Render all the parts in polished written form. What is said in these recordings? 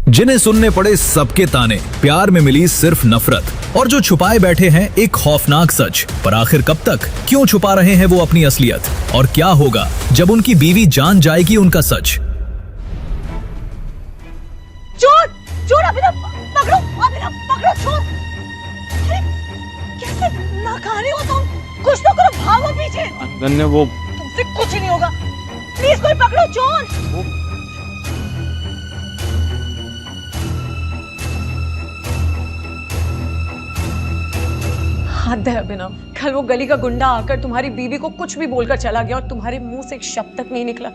जिन्हें सुनने पड़े सबके ताने, प्यार में मिली सिर्फ नफरत, और जो छुपाए बैठे हैं एक खौफनाक सच। पर आखिर कब तक? क्यों छुपा रहे हैं वो अपनी असलियत? और क्या होगा जब उनकी बीवी जान जाएगी उनका सच? चोर! चोर! अभिनव पकड़ो! अभिनव पकड़ो चोर! अरे कैसे नाकारे हो तुम? कुछ तो करो, भागो पीछे। ने वो तुमसे कुछ नहीं होगा, प्लीज कोई पकड़ो चोर। हद है अभिनव, कल वो गली का गुंडा आकर तुम्हारी बीवी को कुछ भी बोलकर चला गया और तुम्हारे मुंह से एक शब्द तक नहीं निकला।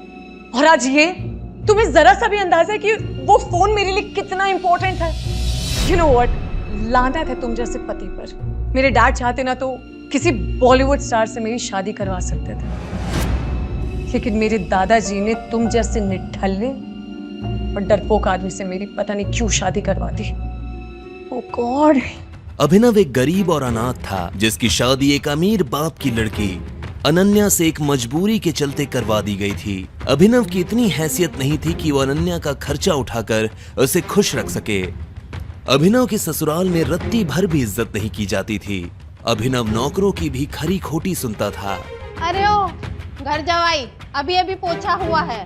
और आज ये, तुम्हें जरा सा भी अंदाजा है कि वो फोन मेरे लिए कितना इंपॉर्टेंट है? यू नो व्हाट, लानत है तुम जैसे पति पर। मेरे डैड चाहते ना तो किसी बॉलीवुड स्टार से मेरी शादी करवा सकते थे, लेकिन मेरे दादाजी ने तुम जैसे निठल्ले और डरपोक आदमी से मेरी पता नहीं क्यों शादी करवा दी। ओह गॉड। अभिनव एक गरीब और अनाथ था जिसकी शादी एक अमीर बाप की लड़की अनन्या से एक मजबूरी के चलते करवा दी गई थी। अभिनव की इतनी हैसियत नहीं थी कि वो अनन्या का खर्चा उठाकर उसे खुश रख सके। अभिनव के ससुराल में रत्ती भर भी इज्जत नहीं की जाती थी। अभिनव नौकरों की भी खरी खोटी सुनता था। अरे ओ घर जवाई, अभी अभी पोछा हुआ है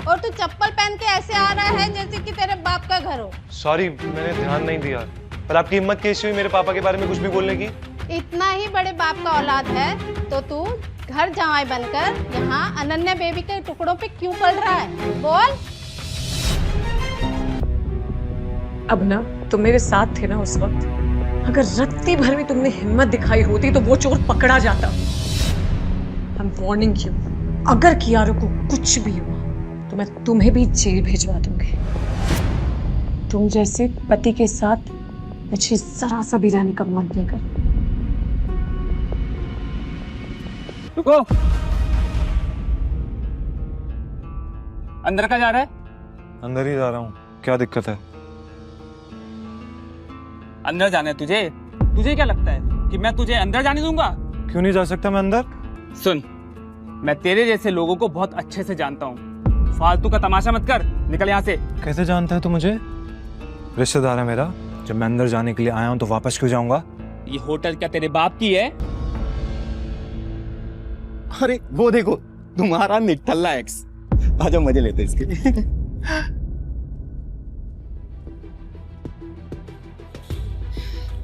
और तू चप्पल पहन के ऐसे आ रहा है जैसे कि तेरे बाप का घर हो। सॉरी, मैंने ध्यान नहीं दिया। पर आपकी हिम्मत कैसी हुई मेरे पापा के बारे में कुछ भी बोलने की? इतना ही बड़े बाप का औलाद है तो तू घर जवाई बनकर यहाँ अनन्या बेबी के टुकड़ों पे क्यों पड़ रहा है? बोल। अब ना तुम मेरे साथ थे ना उस वक्त, अगर रत्ती भर में तुमने हिम्मत दिखाई होती तो वो चोर पकड़ा जाता। I'm warning you, अगर कियारा को कुछ भी हुआ तो मैं तुम्हें भी जेल भिजवा दूंगी। तुम जैसे पति के साथ मुझे जरा सा भी रहने का मन नहीं कर। रुको, अंदर का जा रहा है? अंदर ही जा रहा हूँ, क्या दिक्कत है? अंदर जाना है तुझे? तुझे क्या लगता है कि मैं तुझे अंदर जाने दूंगा? क्यों नहीं जा सकता मैं अंदर? सुन, मैं तेरे जैसे लोगों को बहुत अच्छे से जानता हूँ। फालतू का तमाशा मत कर, निकल यहाँ से। कैसे जानता है तू मुझे? रिश्तेदार है मेरा। जब मैं अंदर जाने के लिए आया हूँ तो वापस क्यों जाऊंगा? ये होटल क्या तेरे बाप की है? अरे वो देखो, तुम्हारा निठल्ला एक्स। आजा मजे लेते इसके।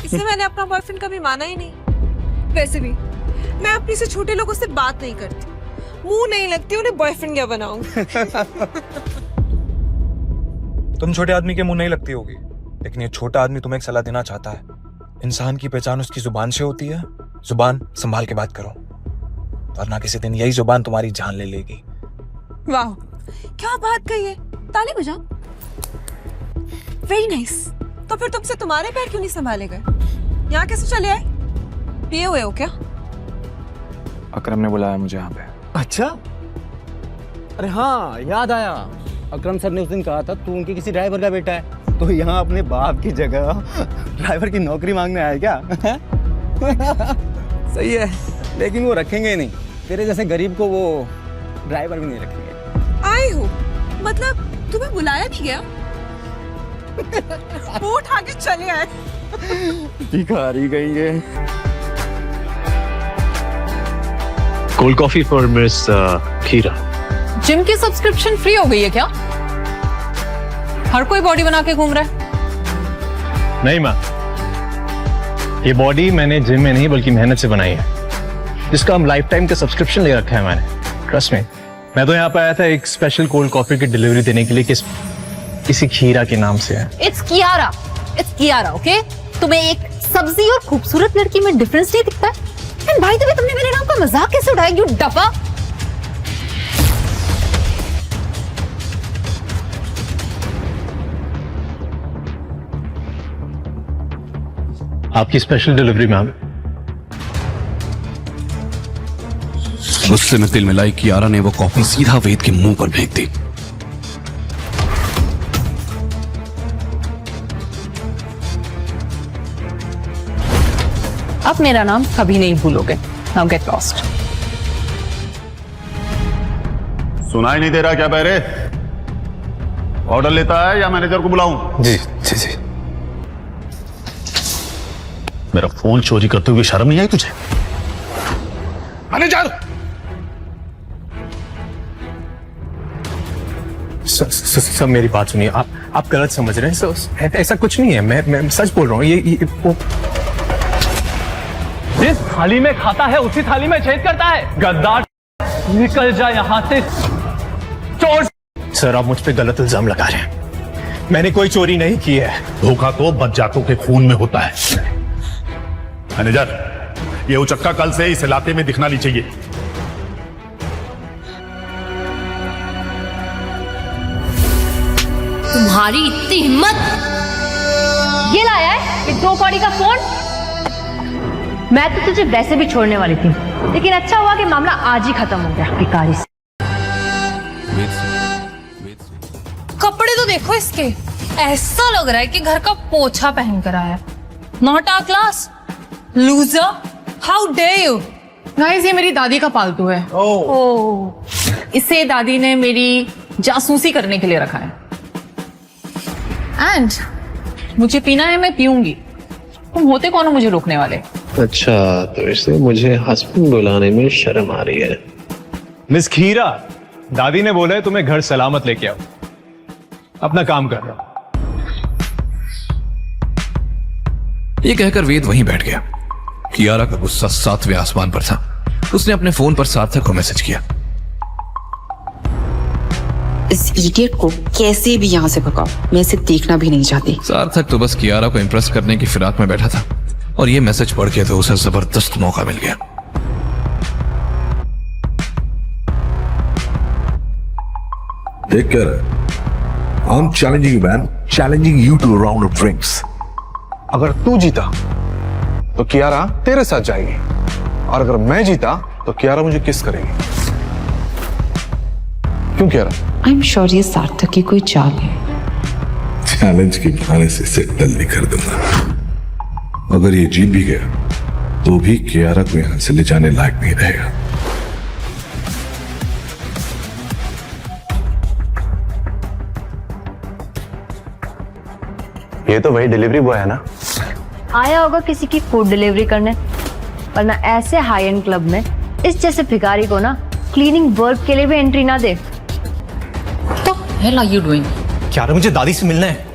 इससे मैंने अपना बॉयफ्रेंड कभी माना ही नहीं। वैसे भी मैं अपनी से छोटे लोगों से बात नहीं करती, मुंह नहीं लगती, उन्हें बॉयफ्रेंड क्या बनाऊं? तुम छोटे आदमी के मुंह नहीं लगती होगी, लेकिन ये छोटा आदमी तुम्हें एक सलाह देना चाहता है। इंसान की पहचान उसकी जुबान से होती है। जुबान संभाल के बात करो, वरना किसी दिन यही जुबान तुम्हारी जान ले लेगी। वाह, क्या बात कही है। ताली बजाओ। Very nice. तो फिर तुमसे तुम्हारे पैर क्यों नहीं संभाले गए? यहाँ कैसे चले आए? पिए हुए हो क्या? अकरम ने बुलाया मुझे यहाँ पे। अच्छा, अरे हाँ याद आया, अकरम सर ने उस दिन कहा था तू उनके किसी ड्राइवर का बेटा है, तो यहाँ अपने बाप की जगह ड्राइवर की नौकरी मांगने आया क्या? सही है, लेकिन वो रखेंगे नहीं। तेरे जैसे गरीब को वो ड्राइवर भी नहीं रखेंगे। आए हो मतलब तुम्हें बुलाया नहीं गया? वो उठा के चले आए। भिखारी गई है। कोल्ड कॉफी फॉर मिस खीरा। जिम की सब्सक्रिप्शन फ्री हो गई है क्या? हर कोई बॉडी बना के घूम रहा है। नहीं माँ, ये बॉडी मैंने जिम में नहीं बल्कि मेहनत से बनाई है, जिसका हम लाइफ टाइम का सब्सक्रिप्शन ले रखा है मैंने। ट्रस्ट में, मैं तो यहाँ पे आया था एक स्पेशल कोल्ड कॉफी की डिलीवरी देने के लिए, किसी खीरा के नाम से है। It's Kiara, it's Kiara, okay? तुम्हें एक सब्जी और खूबसूरत लड़की में डिफरेंस नहीं दिखता? एंड भाई तुम्हें, तुमने मेरे नाम का मजाक कैसे उड़ाया, यू डफा? आपकी स्पेशल डिलीवरी मैम। गुस्से में तिल मिलाई कियारा ने वो कॉफी सीधा वेद के मुंह पर फेंक दी। अब मेरा नाम कभी नहीं भूलोगे। Now get lost. सुनाई नहीं दे रहा क्या बहरे? ऑर्डर लेता है या मैनेजर को बुलाऊं? जी जी जी। मेरा फोन चोरी करते हुए शर्म नहीं आई तुझे? मैनेजर! सर मेरी बात सुनिए, आप गलत समझ रहे हैं सर, ऐसा कुछ नहीं है, मैं सच बोल रहा हूँ। ये वो जिस थाली में खाता है उसी थाली में छेद करता है। गद्दार, निकल जा यहाँ से, चोर। सर आप मुझ पे गलत इल्जाम लगा रहे हैं, मैंने कोई चोरी नहीं की है। धोखा तो बदजातों के खून में होता है। मैनेजर, ये उचक्का कल से इस इलाके में दिखना नहीं चाहिए। तुम्हारी इतनी हिम्मत, ये लाया है ये 2 कौड़ी का फोन। मैं तो तुझे वैसे भी छोड़ने वाली थी, लेकिन अच्छा हुआ कि मामला आज ही खत्म हो गया। भिखारी से कपड़े तो देखो इसके, ऐसा लग रहा है कि घर का पोछा पहन कर आया। Not our class, loser, how dare you. Guys ये मेरी दादी का पालतू है। ओह, इसे दादी ने मेरी जासूसी करने के लिए रखा है। एंड मुझे पीना है, मैं पीऊंगी। तुम होते कौन हो मुझे रोकने वाले? अच्छा, तो इसलिए मुझे हस्बैंड बुलाने में शर्म आ रही है। मिस खीरा, दादी ने बोला है तुम्हें घर सलामत लेके आओ, अपना काम कर रहा। ये कहकर वेद वहीं बैठ गया। कियारा का गुस्सा 7वें आसमान पर था। उसने अपने फोन पर सार्थक को मैसेज किया। इस इडियट को कैसे भी यहाँ से भगाओ, मैं इसे देखना भी नहीं चाहती। सार्थक तो बस कियारा को इम्प्रेस करने की फिराक में बैठा था और ये मैसेज पढ़ के तो उसे जबरदस्त मौका मिल गया। देख कर, I'm challenging you, man. Challenging you to a round of drinks. अगर तू जीता तो कियारा तेरे साथ जाएगी, और अगर मैं जीता तो कियारा मुझे किस करेगी। क्यों कियारा? आई एम श्योर ये सार्थक की कोई चाल है। चैलेंज के बहाने से इसे टल्ली कर दूंगा। अगर ये जीत भी गया तो भी कियारा को यहां से ले जाने लायक नहीं रहेगा। ये तो वही डिलीवरी बॉय है ना? आया होगा किसी की फूड डिलीवरी करने, वरना ऐसे हाई एंड क्लब में इस जैसे भिखारी को ना क्लीनिंग वर्क के लिए भी एंट्री ना दे। तो hell are you doing? Kiara मुझे दादी से मिलना है।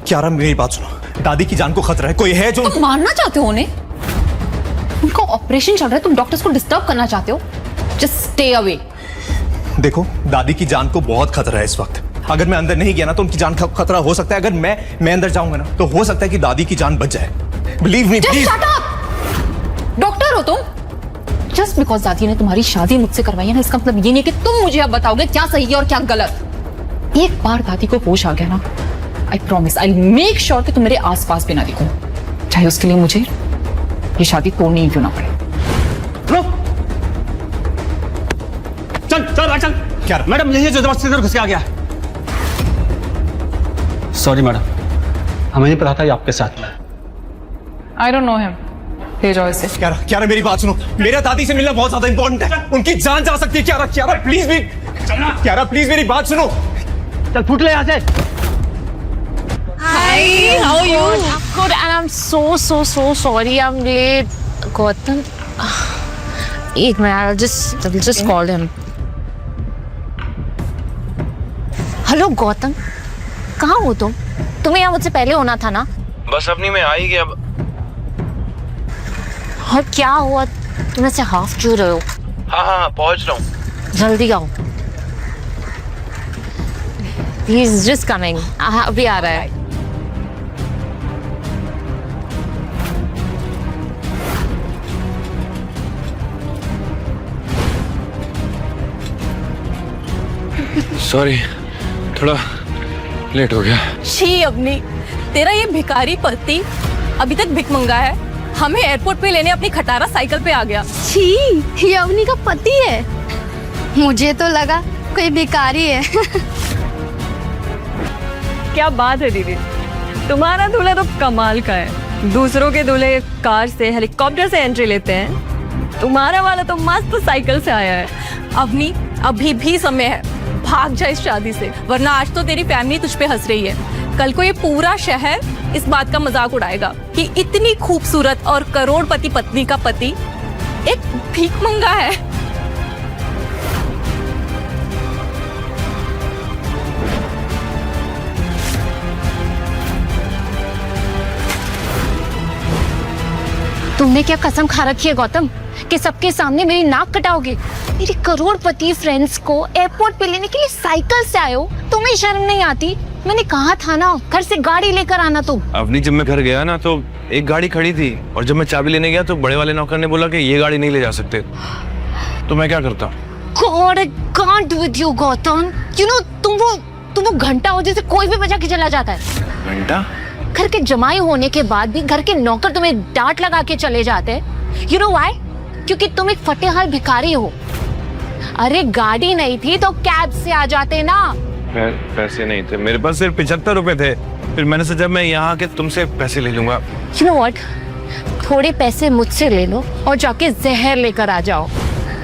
कियारा मेरी बात सुनो, दादी की जान को खतरा है, कोई है जो। तुम मारना चाहते हो उन्हें? उनका ऑपरेशन चल रहा है, तुम डॉक्टर्स को डिस्टर्ब करना चाहते हो? Just stay away. देखो, दादी की जान को बहुत खतरा है इस वक्त। अगर मैं अंदर नहीं गया ना तो उनकी जान का खतरा हो सकता है। अगर मैं अंदर जाऊंगा ना तो हो सकता है कि दादी की जान बच जाए। Believe me please. डॉक्टर हो तुम? जस्ट बिकॉज दादी ने तुम्हारी शादी मुझसे करवाई है ना, इसका मतलब ये नहीं कि तुम मुझे अब बताओगे क्या सही है और क्या गलत। एक बार दादी को होश आ गया ना, I promise I make sure कि तुम मेरे आसपास भी ना दिखो, चाहे उसके लिए मुझे ये शादी तोड़नी ही क्यों ना पड़े। चल चल चल। क्या मैडम, यही जबरदस्ती घुस के आ गया। सॉरी मैडम, हमें नहीं पता था ये आपके साथ में। आई डोंट नो हिम, ले जाओ इसे। कियारा मेरी बात सुनो, मेरा दादी से मिलना बहुत ज्यादा इंपॉर्टेंट है, उनकी जान जा सकती है। कियारा प्लीज भी, कियारा प्लीज मेरी बात सुनो। चल फुट ले यहाँ से। Hi, how are you? Good, and I'm so sorry. I'm late. Gautam, एक minute, I'll just call him. Hello Gautam, कहाँ हो तुम? तुम्हें यहाँ मुझसे पहले होना था ना? बस अपनी में आ ही गया। और क्या हुआ? तुम ऐसे हाफ क्यों रहे हो? हाँ पहुंच रहा हूँ। जल्दी आओ। He is just coming. अभी आ रहा है। सॉरी, थोड़ा लेट हो गया। छी अपनी, तेरा ये भिखारी पति अभी तक भिख मंगा है, हमें एयरपोर्ट पे लेने अपनी खटारा साइकिल पे आ गया। छी, ये अवनी का पति है। मुझे तो लगा कोई भिखारी है। क्या बात है दीदी, तुम्हारा दूल्हा तो कमाल का है। दूसरों के दूल्हे कार से, हेलीकॉप्टर से एंट्री लेते हैं, तुम्हारा वाला तो मस्त साइकिल से आया है। अवनी, अभी भी समय है, भाग जा इस शादी से, वरना आज तो तेरी फैमिली तुझ पे हंस रही है। कल को ये पूरा शहर इस बात का मजाक उड़ाएगा कि इतनी खूबसूरत और करोड़पति पत्नी का पति एक भीखमंगा है। तुमने क्या कसम खा रखी है गौतम कि सबके सामने मेरी नाक कटाओगे? मेरी करोड़पति फ्रेंड्स को एयरपोर्ट पे लेने के लिए साइकिल से आए हो, तुम्हें शर्म नहीं आती? मैंने कहा था ना घर से गाड़ी लेकर आना तुम। अवनी, जब मैं घर गया ना तो एक गाड़ी खड़ी थी और जब मैं चाबी लेने गया तो बड़े वाले नौकर ने बोला कि ये गाड़ी नहीं ले जा सकते, तो मैं क्या करता? God, I can't with you, Gautam. You know, तुम वो घंटा हो जैसे कोई भी बजा के चला जाता है। घंटा? घर के जमाई होने के बाद भी घर के नौकर तुम्हें डांट लगा के चले जाते हैं। You know why? क्योंकि तुम एक फटेहाल भिखारी हो। अरे गाड़ी नहीं थी तो कैब से आ जाते ना। पैसे नहीं थे मेरे पास, सिर्फ 75 रुपए थे। फिर मैंने सोचा मैं यहाँ आके तुमसे पैसे ले लूंगा। You know what? थोड़े पैसे मुझसे ले लो और जाके जहर लेकर आ जाओ।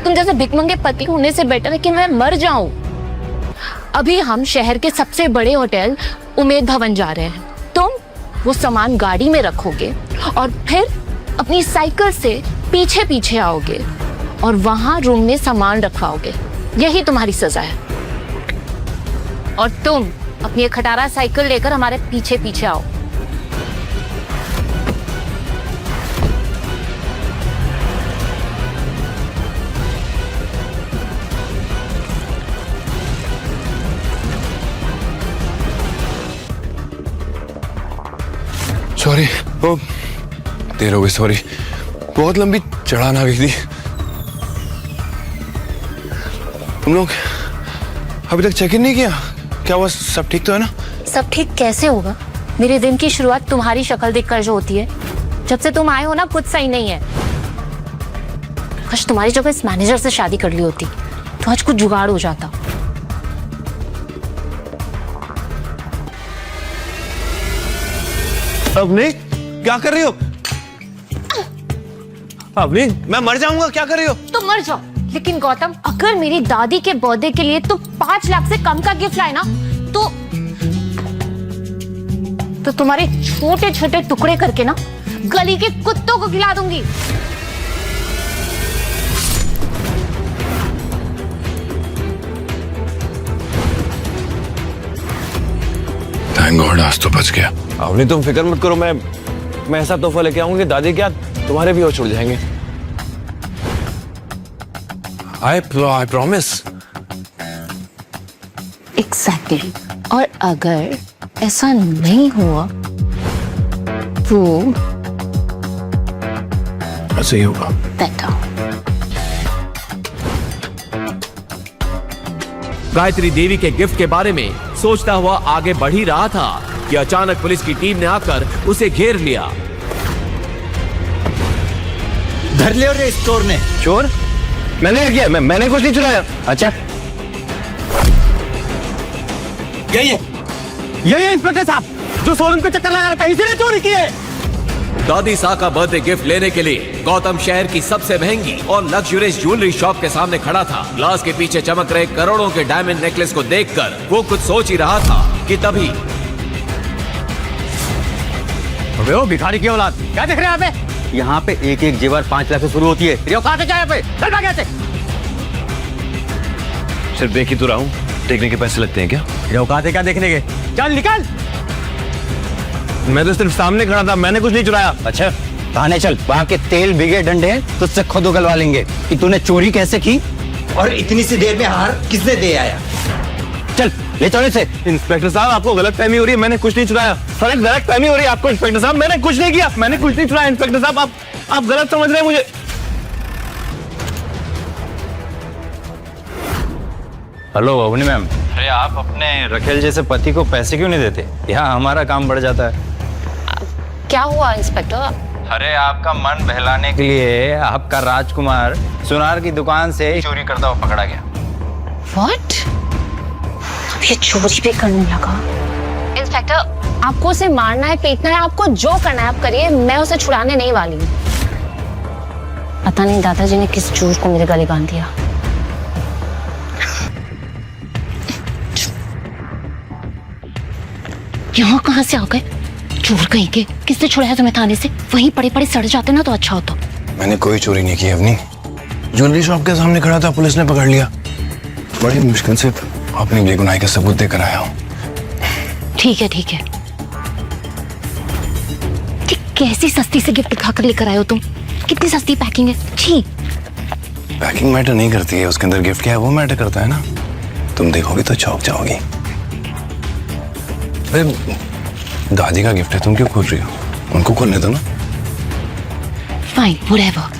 तुम जैसे भिखमंगे पति होने से बेटर है कि मैं मर जाऊं। अभी हम शहर के सबसे बड़े होटल उमेद भवन जा रहे हैं। तुम वो सामान गाड़ी में रखोगे और फिर अपनी साइकिल से पीछे पीछे आओगे और वहां रूम में सामान रखवाओगे। यही तुम्हारी सजा है। और तुम अपनी एक खटारा साइकिल लेकर हमारे पीछे पीछे आओ। सॉरी, वो देर हो गई। सॉरी, बहुत लंबी चढ़ान आ गई थी। तुम लोग अभी तक चेक इन नहीं किया? क्या हुआ, सब ठीक तो है ना? सब ठीक कैसे होगा? मेरे दिन की शुरुआत तुम्हारी शक्ल देखकर जो होती है। जब से तुम आए हो ना कुछ सही नहीं है। काश तुम्हारी जगह इस मैनेजर से शादी कर ली होती तो आज कुछ जुगाड़ हो जाता। अवनी, क्या कर रही हो? अवनी, मैं मर जाऊंगा, क्या कर रही हो? तुम मर जाओ, लेकिन गौतम अगर मेरी दादी के बर्थडे के लिए तुम 5 लाख से कम का गिफ्ट लाए ना तो तुम्हारे छोटे छोटे टुकड़े करके ना गली के कुत्तों को खिला दूंगी। थैंक गॉड, आज तो बच गया। अवनी, तुम फिक्र मत करो, मैं ऐसा तोहफा लेके आऊंगी दादी क्या तुम्हारे भी हो छुड़ जाएंगे। I promise. Exactly. और अगर ऐसा नहीं हुआ तो ऐसे ही होगा। बेटा। गायत्री देवी के गिफ्ट के बारे में सोचता हुआ आगे बढ़ ही रहा था कि अचानक पुलिस की टीम ने आकर उसे घेर लिया। धर लिया रे स्टोर ने। चोर? मैंने किया, मैंने कुछ नहीं चुराया। अच्छा, यही इंस्पेक्टर साहब जो शोरूम के चक्कर लगा रहा था, इसीने चोरी की है। दादी सा का बर्थडे गिफ्ट लेने के लिए गौतम शहर की सबसे महंगी और लग्जरियस ज्वेलरी शॉप के सामने खड़ा था। ग्लास के पीछे चमक रहे करोड़ों के डायमंड नेकलेस को देखकर वो कुछ सोच ही रहा था कि तभी अबे ओ भिखारी की औलाद, क्या देख रहे हैं यहाँ पे? यहाँ पे एक एक जेवर 5 लाख से शुरू होती है। तेरी औकात है क्या यहाँ पे? चल भाग यहाँ से। सिर्फ देख ही तो रहा हूँ, देखने के पैसे लगते हैं क्या? तेरी औकात है क्या देखने के? चल निकल। मैं तो सिर्फ सामने खड़ा था, मैंने कुछ नहीं चुराया। अच्छा, थाने चल, वहाँ के तेल बिगे डंडे हैं तुझसे खुद उगलवा लेंगे कि तूने चोरी कैसे की और इतनी सी देर में हार किसने दे आया। चल ले चलो इसे। इंस्पेक्टर साहब, आपको गलतफहमी हो रही है, मैंने कुछ नहीं चुराया। सर, गलतफहमी हो रही है आपको इंस्पेक्टर साहब, मैंने कुछ नहीं किया, मैंने कुछ नहीं चुराया। इंस्पेक्टर साहब, आप गलत समझ रहे हैं मुझे। हेलो अवनी मैम, अरे आप अपने रखेल जैसे पति को पैसे क्यों नहीं देते? यहाँ हमारा काम बढ़ जाता है। क्या हुआ इंस्पेक्टर? अरे आपका मन बहलाने के लिए आपका राजकुमार सुनार की दुकान से चोरी करता हुआ पकड़ा गया। What? ये चोरी भी करने लगा। इंस्पेक्टर, आपको उसे मारना है, पीटना है, आपको जो करना है आप करिए, मैं उसे छुड़ाने नहीं वाली हूँ। पता नहीं दादाजी ने किस चोर को मेरे गले बांध दिया। यहाँ कहाँ से आ गए? चोर कहीं के। किसने छुड़ाया तुम्हें थाने से? वहीं पड़े पड़े सड़ जाते ना तो अच्छा होता। मैंने कोई चोरी नहीं की अवनी। ज्वेलरी शॉप के सामने खड़ा था, पुलिस ने पकड़ लिया। बड़ी मुश्किल से अपनी बेगुनाही का सबूत देकर आया हूँ। ठीक है ठीक है। कैसी सस्ती से गिफ्ट खाकर लेकर आए हो तुम? कितनी सस्ती पैकिंग है। छी। पैकिंग मैटर नहीं करती है, उसके अंदर गिफ्ट क्या है वो मैटर करता है ना। तुम देखोगी तो चौंक जाओगी। अरे दादी का गिफ्ट है, तुम क्यों खोल रही हो? उनको खोलने दो ना। Fine, whatever.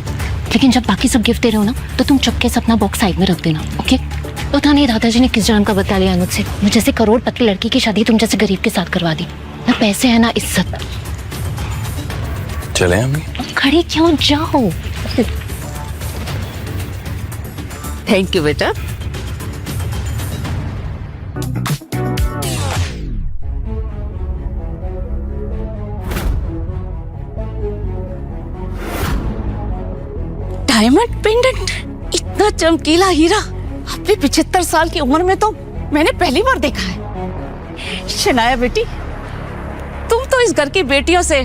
लेकिन जब बाकी सब गिफ्ट दे रहे हो ना तो तुम चुपके से अपना बॉक्स साइड में रख देना, ओके? पता नहीं दादाजी ने किस जन्म का बता लिया मुझसे। मुझे जैसे करोड़पति लड़की की शादी तुम जैसे गरीब के साथ करवा दी। ना पैसे है ना इज्जत। चले हम खड़ी क्यों जाओ? थैंक यू बेटा। डायमंड पेंडेंट, इतना चमकीला हीरा अपनी 75 साल की उम्र में तो मैंने पहली बार देखा है। शनाया बेटी, तुम तो इस घर की बेटियों से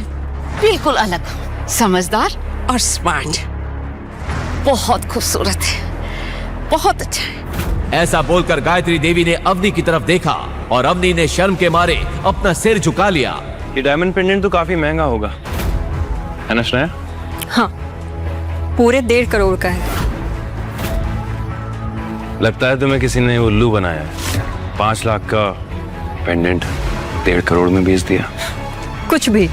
बिल्कुल अलग हो। समझदार और स्मार्ट, बहुत खूबसूरत है, बहुत अच्छा है। ऐसा बोलकर गायत्री देवी ने अवनी की तरफ देखा और अवनी ने शर्म के मारे अपना सिर झुका लिया। ये डायमंड पेंडेंट तो काफी महंगा होगा, है ना श्रेया? हाँ, पूरे 1.5 करोड़ का है। लगता है तुम्हें किसी ने उल्लू बनाया है। 5 लाख का पेंडेंट 1.5 करोड़ में बेच दिया। कुछ भी।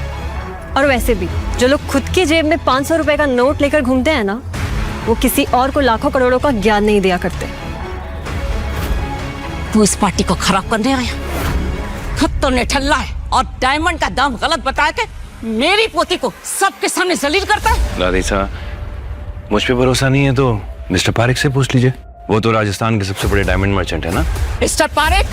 और वैसे भी जो लोग खुद की जेब में 500 रुपए का नोट लेकर घूमते हैं ना, वो किसी और को लाखों करोड़ों का ज्ञान नहीं दिया करते। तू इस पार्टी को खराब करने आया? खुद तो निठल्ला है और डायमंड का दाम गलत बता के मेरी पोती को सबके सामने जलील करता है। दादी साहब, मुझ पे भरोसा नहीं है तो मिस्टर पारेख से पूछ लीजिए। वो तो राजस्थान के सबसे बड़े डायमंड मर्चेंट है ना। मिस्टर पारेख,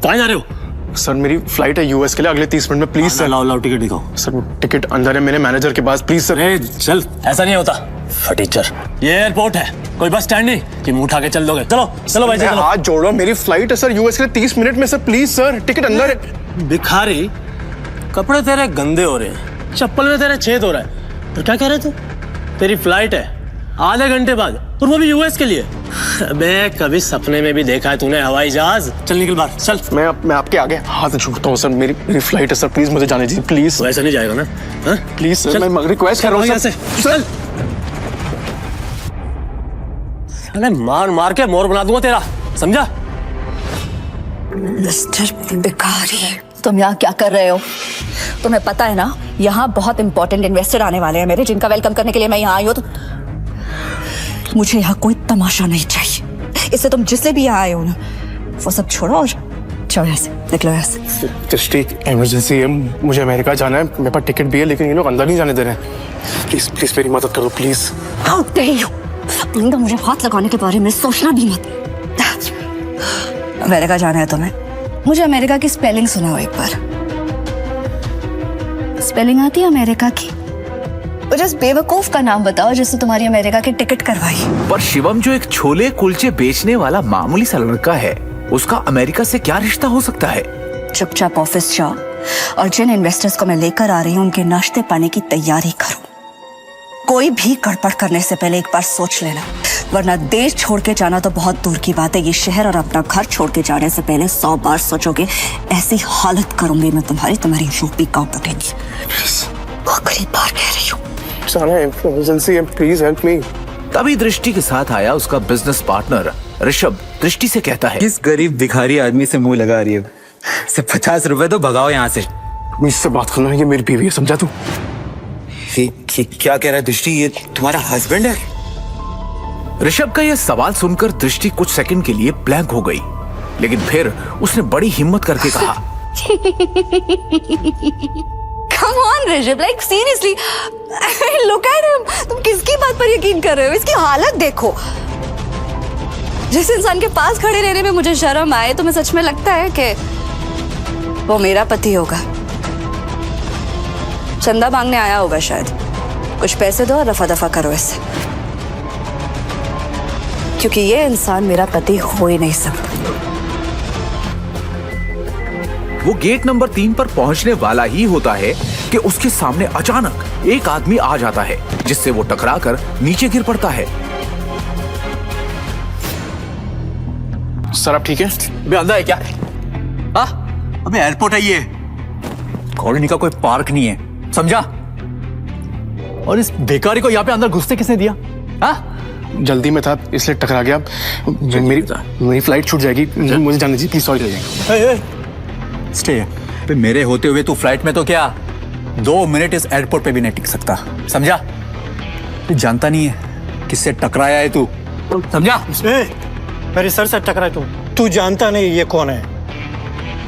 कहाँ जा रहे हो? सर मेरी फ्लाइट है यूएस के लिए अगले 30 मिनट में, प्लीज सर। लाओ टिकट दिखाओ। सर वो टिकट अंदर है मेरे मैनेजर के पास, प्लीज सर। चल, ऐसा नहीं होता फटीचर। ये एयरपोर्ट है, कोई बस स्टैंड नहीं कि मुंह उठा के चल दोगे। चलो चलो भाई, चलो। हाथ जोड़ो, मेरी फ्लाइट है सर यूएस के लिए 30 मिनट में सर, प्लीज सर। टिकट अंदर है। भिखारी, कपड़े तेरे गंदे हो रहे हैं, चप्पल में तेरे छेद हो रहा है, तो क्या कह रहे तू? तेरी फ्लाइट है आधे घंटे बाद, और वो भी यूएस के लिए। अबे कभी सपने में भी देखा है तूने हवाई जहाज? चल निकल बाहर, चल। मैं आपके आगे हाथ जोड़ता हूँ सर, मेरी फ्लाइट है सर, प्लीज मुझे जाने दीजिए प्लीज। ऐसा नहीं जाएगा ना, प्लीज सर, मैं रिक्वेस्ट कर रहा हूँ सर। चल। अरे मार मार के मोर बना दूंगा तेरा, समझा? मिस्टर भिखारी, तुम यहाँ क्या कर रहे हो? तुम्हें पता है ना यहाँ बहुत इंपॉर्टेंट इन्वेस्टर आने वाले हैं मेरे, जिनका वेलकम करने के लिए मैं यहाँ आई हूँ। तो मुझे यहाँ कोई तमाशा नहीं चाहिए। इससे तुम जिससे भी यहाँ आए हो ना, वो सब छोड़ो और चलो यहाँ से, निकलो यहाँ से। दृष्टि, इमरजेंसी है, मुझे अमेरिका जाना है, मेरे पास टिकट भी है, लेकिन ये लोग अंदर नहीं जाने दे रहे हैं। प्लीज प्लीज मेरी मदद करो प्लीज। How dare you? मुझे हाथ लगाने के बारे में सोचना भी मत। अमेरिका जाना है तुम्हें? मुझे अमेरिका की स्पेलिंग सुनाओ एक बार। स्पेलिंग आती है अमेरिका की? मुझे उस बेवकूफ का नाम बताओ जिससे तुम्हारी अमेरिका की टिकट करवाई। पर शिवम जो एक छोले कुलचे बेचने वाला मामूली सा लड़का है, उसका अमेरिका से क्या रिश्ता हो सकता है? चुपचाप ऑफिस जाओ और जिन इन्वेस्टर्स को मैं लेकर आ रही हूँ उनके नाश्ते पानी की तैयारी करो। कोई भी गड़बड़ करने से पहले एक बार सोच लेना, वरना देश छोड़ के जाना तो बहुत दूर की बात है, ये शहर और अपना घर छोड़ के जाने से पहले 100 बार सोचोगे। ऐसी हालत करूंगी मैं तुम्हारी रूह भी कांप उठेगी। आखिरी बार कह रही हूँ। इमरजेंसी है, प्लीज हेल्प मी। तभी दृष्टि के साथ आया उसका बिजनेस पार्टनर ऋषभ। दृष्टि से कहता है, इस गरीब भिखारी आदमी से मुंह लगा रही है, सिर्फ 50 रुपए तो भगाओ यहाँ से। मुझसे बात करना, ये मेरी बीवी है, समझा तू? क्या कह रहा है दृष्टि, ये तुम्हारा हस्बैंड है? ऋषभ का यह सवाल सुनकर दृष्टि कुछ सेकंड के लिए ब्लैंक हो गई, लेकिन फिर उसने बड़ी हिम्मत करके कहा, Come on Rishabh, like seriously, look at him. तुम किसकी बात पर यकीन कर रहे हो? इसकी हालत देखो। जिस इंसान के पास खड़े रहने में मुझे शर्म आए, तुम्हें सच में लगता है कि वो मेरा पति होगा? चंदा मांगने आया होगा शायद। कुछ पैसे दो और रफा दफा करो इससे, क्योंकि ये इंसान मेरा पति हो ही नहीं सकता। वो गेट नंबर 3 पर पहुंचने वाला ही होता है कि उसके सामने अचानक एक आदमी आ जाता है, जिससे वो टकराकर नीचे गिर पड़ता है। सर आप ठीक है? अबे अंधा है क्या? अबे एयरपोर्ट है ये, कॉलोनी का कोई पार्क नहीं है, समझा? और इस बेकारी को यहाँ पे अंदर घुसने किसने दिया? जल्दी में था इसलिए टकरा गया। मेरी फ्लाइट छूट जाएगी, मुझे जाने दीजिए प्लीज। सॉरी। स्टे पे मेरे होते हुए तू फ्लाइट में तो क्या 2 मिनट इस एयरपोर्ट पे भी नहीं टिक सकता, समझा? तू जानता नहीं है किससे टकराया है तू, समझा? मेरे सर से टकरा तू जानता नहीं ये कौन है?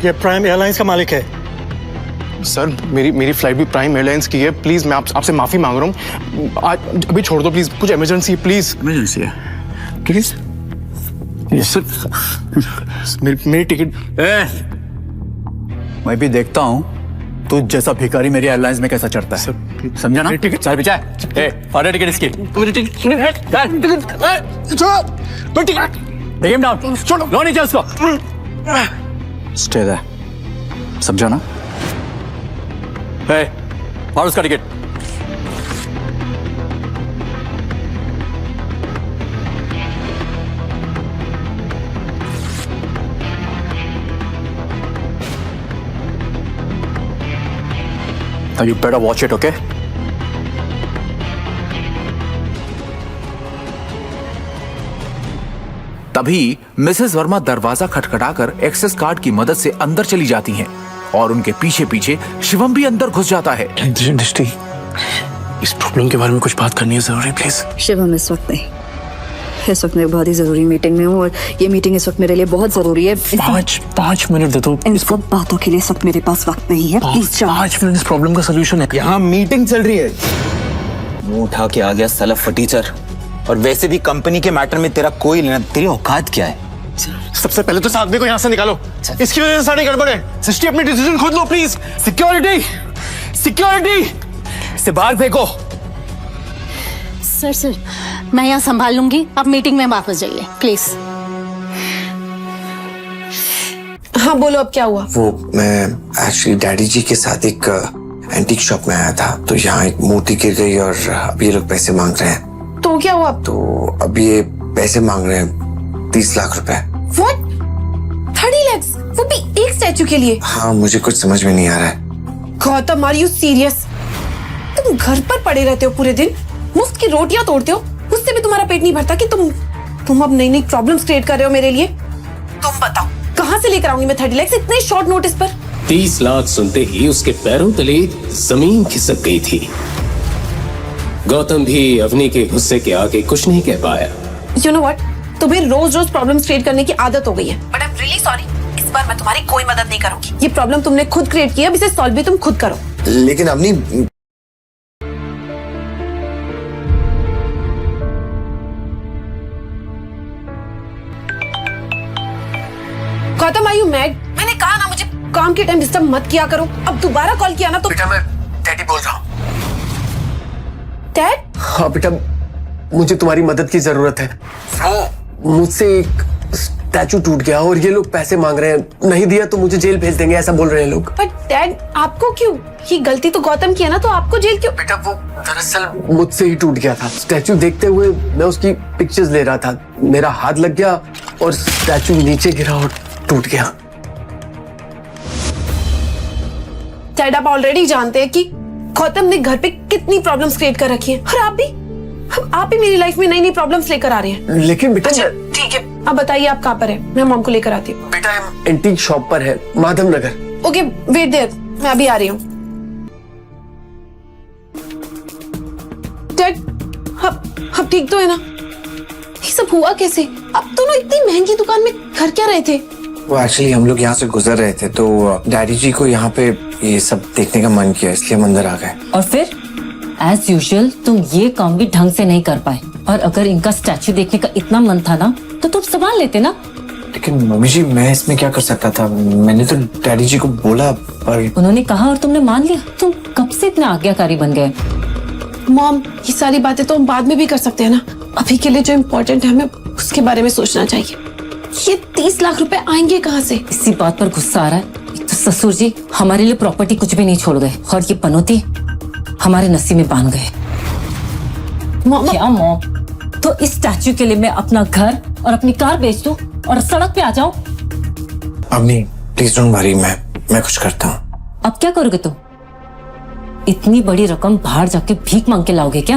ये प्राइम एयरलाइंस का मालिक है। सर मेरी फ्लाइट भी प्राइम एयरलाइंस की है, प्लीज मैं आपसे माफी मांग रहा हूँ, आज अभी छोड़ दो प्लीज, कुछ इमरजेंसी है प्लीज। इमरजेंसी है प्लीज? Yes sir. मेरी टिकट मैं भी देखता हूँ तू जैसा भिखारी मेरी एयरलाइंस में कैसा चढ़ता है, समझा ना? टिकट चल बिचा है, टिकट इसकी छोड़ो, लो नीचे उसको, स्टे देयर, समझा ना? और उसका ticket you better watch it, okay? तभी मिसेस वर्मा दरवाजा खटखटाकर एक्सेस कार्ड की मदद से अंदर चली जाती हैं और उनके पीछे पीछे शिवम भी अंदर घुस जाता है। दृष्टि, इस प्रॉब्लम के बारे में कुछ बात करनी है जरूरी, प्लीज। शिवम इस वक्त नहीं, इस वक्त मैं बहुत ही जरूरी मीटिंग में हूँ और ये मीटिंग इस वक्त मेरे लिए बहुत जरूरी है। 5 मिनट दे दो। इन सब बातों के लिए इस वक्त मेरे पास वक्त नहीं है, प्लीज जाओ। 5 मिनट इस प्रॉब्लम का सोल्यूशन है। यहाँ मीटिंग चल रही है, मुंह उठा के आ गया साला फटीचर। और वैसे भी कंपनी के मैटर में तेरा कोई लेना, तेरी औकात क्या है? सबसे पहले तो इस आदमी को यहाँ से निकालो, इसकी वजह से सारी गड़बड़ है। सृष्टि अपनी डिसीजन खुद लो प्लीज। सिक्योरिटी, सिक्योरिटी, इसे बाहर फेंको। सर मैं यहाँ संभाल लूंगी, आप मीटिंग में वापस जाइए प्लीज। हाँ बोलो, अब क्या हुआ? वो मैं एक्चुअली डैडी जी के साथ एक एंटीक शॉप में आया था, तो यहाँ एक मूर्ति गिर गई और अभी ये लोग पैसे मांग रहे हैं। तो क्या हुआ? तो अभी ये पैसे मांग रहे हैं 30 लाख रुपए। What? 30 lakhs? वो भी एक स्टैचू के लिए? हाँ, मुझे कुछ समझ में नहीं आ रहा है। Gautam, are you serious? तुम घर पर पड़े रहते हो पूरे दिन, मुफ्त की रोटियां तोड़ते हो, उससे भी तुम्हारा पेट नहीं भरता कि तुम अब नई नई प्रॉब्लम्स क्रिएट कर रहे हो मेरे लिए? तुम बताओ कहाँ से लेकर आऊंगी मैं 30 लाख इतने शॉर्ट नोटिस पर? 30 लाख सुनते ही उसके पैरों तले जमीन खिसक गई थी। गौतम भी अवनी के गुस्से के आगे कुछ नहीं कह पाया। You know what? तुम्हें रोज रोज प्रॉब्लम्स क्रिएट करने की आदत हो गई है। But I'm really sorry, इस बार मैं तुम्हारी कोई मदद नहीं करूंगी। ये प्रॉब्लम तुमने खुद क्रिएट किया, अब इसे सॉल्व भी तुम खुद करो। लेकिन अपनी गौतम, are you mad? मैंने कहा ना मुझे काम के टाइम डिस्टर्ब मत किया करो। अब दोबारा कॉल किया ना तो बेटा, मैं डैडी बोल रहा हूँ। डैड? हाँ बेटा, मुझे तुम्हारी मदद की जरूरत है। मुझसे एक स्टैचू टूट गया और ये लोग पैसे मांग रहे हैं, नहीं दिया तो मुझे जेल भेज देंगे, ऐसा बोल रहे हैं लोग। पर डैड, आपको क्यों? ये गलती तो गौतम की है ना, तो आपको जेल क्यों? बेटा वो दरअसल मुझसे ही टूट गया था। स्टैचू देखते हुए मैं उसकी पिक्चर्स ले रहा था, मेरा हाथ लग गया और स्टैचू नीचे गिरा और टूट गया। डैड, आप ऑलरेडी जानते हैं कि गौतम ने घर पे कितनी प्रॉब्लम्स क्रिएट कर रखी है, और आप ही मेरी लाइफ में नई नई प्रॉब्लम्स लेकर आ रहे हैं। लेकिन बेटा ठीक है, अब बताइए आप कहाँ पर है, मैं मॉम को लेकर आती हूँ। बेटा एंटीक शॉप पर है, Madhav Nagar. Okay, wait there, मैं अभी आ रही हूँ। डैड, अब ठीक तो है ना? ये सब हुआ कैसे? अब दोनों इतनी महंगी दुकान में घर क्या रहे थे? वो एक्चुअली हम लोग यहाँ से गुजर रहे थे, तो डैडी जी को यहाँ पे ये सब देखने का मन किया, इसलिए हम अंदर आ गए। और फिर एज यूजुअल तुम ये काम भी ढंग से नहीं कर पाए, और अगर इनका स्टैचू देखने का इतना मन था ना तो तुम संभाल लेते ना। लेकिन मम्मी जी, मैं इसमें क्या कर सकता था? मैंने तो डैडी जी को बोला, पर उन्होंने कहा और तुमने मान लिया। तुम कब से इतने आज्ञाकारी बन गए? मॉम, ये सारी बातें तो हम बाद में भी कर सकते हैं ना। अभी के लिए जो इम्पोर्टेंट है हमें उसके बारे में सोचना चाहिए। ये 30 लाख रुपए आएंगे कहाँ से? इसी बात पर गुस्सा आ रहा है। एक तो ससुर जी हमारे लिए प्रॉपर्टी कुछ भी नहीं छोड़ गए और ये पनौती हमारे नसीब में बांध गए। क्या मॉम? तो इस स्टैच्यू के लिए मैं अपना घर और अपनी कार बेच दूं और सड़क पे आ जाऊं? अवनी प्लीज डोंट वरी, मैं कुछ करता हूँ। अब क्या करोगे तुम? इतनी बड़ी रकम बाहर जाके भीख मांग के लाओगे क्या?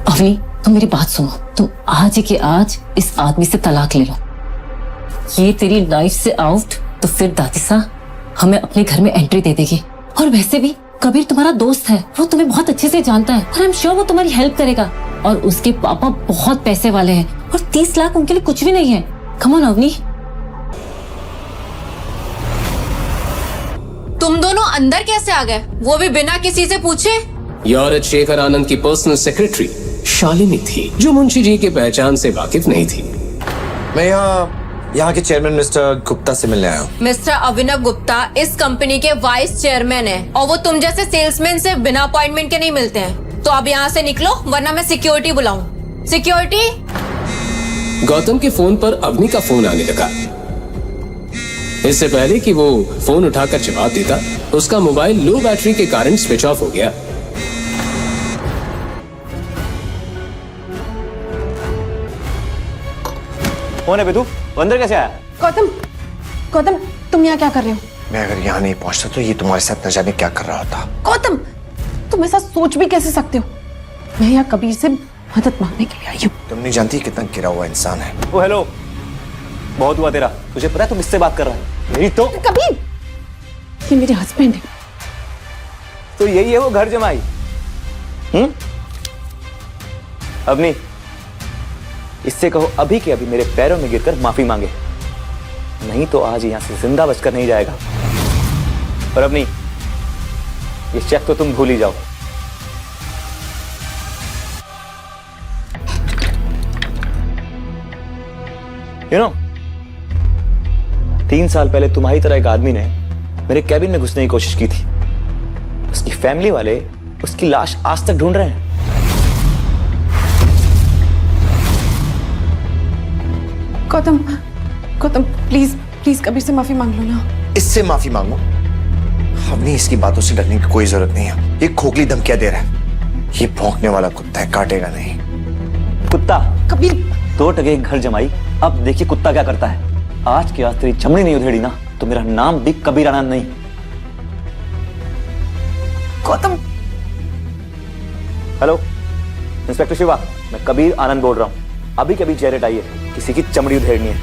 अवनी तुम मेरी बात सुनो, तुम आज ही के आज इस आदमी से तलाक ले लो। ये तेरी लाइफ से आउट तो फिर दादी सा हमें अपने घर में एंट्री दे देगी। और वैसे भी कबीर तुम्हारा दोस्त है, वो तुम्हें बहुत अच्छे से जानता है और आई एम श्योर वो तुम्हारी हेल्प करेगा। और उसके पापा बहुत पैसे वाले हैं और 30 लाख उनके लिए कुछ भी नहीं है। Come on Avni. तुम दोनों अंदर कैसे आ गए, वो भी बिना किसी से पूछे? ये औरत शेखर आनंद की पर्सनल सेक्रेटरी शालिनी थी, जो मुंशी जी की पहचान से वाकिफ नहीं थी। मैं यहाँ के चेयरमैन मिस्टर गुप्ता से मिलने आया हूँ। मिस्टर अभिनव गुप्ता इस कंपनी के वाइस चेयरमैन हैं और वो तुम जैसे सेल्समैन से बिना अपॉइंटमेंट के नहीं मिलते हैं। तो अब यहाँ से निकलो वरना मैं सिक्योरिटी बुलाऊं। सिक्योरिटी। गौतम के फोन पर अवनी का फोन आने लगा। इससे पहले कि वो फोन उठाकर जवाब देता, उसका मोबाइल लो बैटरी के कारण स्विच ऑफ हो गया। कौन है बेटू? अंदर कैसे आया? गौतम तुम यहाँ क्या कर रहे हो? मैं अगर यहाँ नहीं पहुंचता तो ये तुम्हारे साथ न जाने क्या कर रहा होता। गौतम तुम ऐसा सोच भी कैसे सकते हो? मैं यहाँ कबीर से मदद मांगने के लिए आई हूँ। तुम नहीं जानती कितना गिरा हुआ इंसान है। ओ हेलो, बहुत हुआ तेरा। तुझे पता है तुम इससे बात कर रहा है? मेरी तो कबीर, ये मेरे हस्बैंड है। तो यही है वो घर जमाई? अवनी, इससे कहो अभी के अभी मेरे पैरों में गिरकर माफी मांगे, नहीं तो आज यहां से जिंदा बचकर नहीं जाएगा। और अवनी, ये चेक तो तुम भूल ही जाओ। यू नो, 3 साल पहले तुम्हारी तरह एक आदमी ने मेरे कैबिन में घुसने की कोशिश की थी। उसकी फैमिली वाले उसकी लाश आज तक ढूंढ रहे हैं। गौतम प्लीज कबीर से माफी मांग लो ना। इससे माफी मांगो? हमने इसकी बातों से डरने की कोई जरूरत नहीं है। ये खोखली धमकियां दे रहा है। ये भौंकने वाला कुत्ता है, काटेगा नहीं। कुत्ता? कबीर 2 टके घर जमाई, अब देखिए कुत्ता क्या करता है। आज के आज तेरी चमड़ी नहीं उधेड़ी ना तो मेरा नाम भी कबीर आनंद नहीं। गौतम। हेलो इंस्पेक्टर शिवा, मैं कबीर आनंद बोल रहा हूँ। अभी कभी जेरेट आई है, किसी की चमड़ी उधेड़नी है।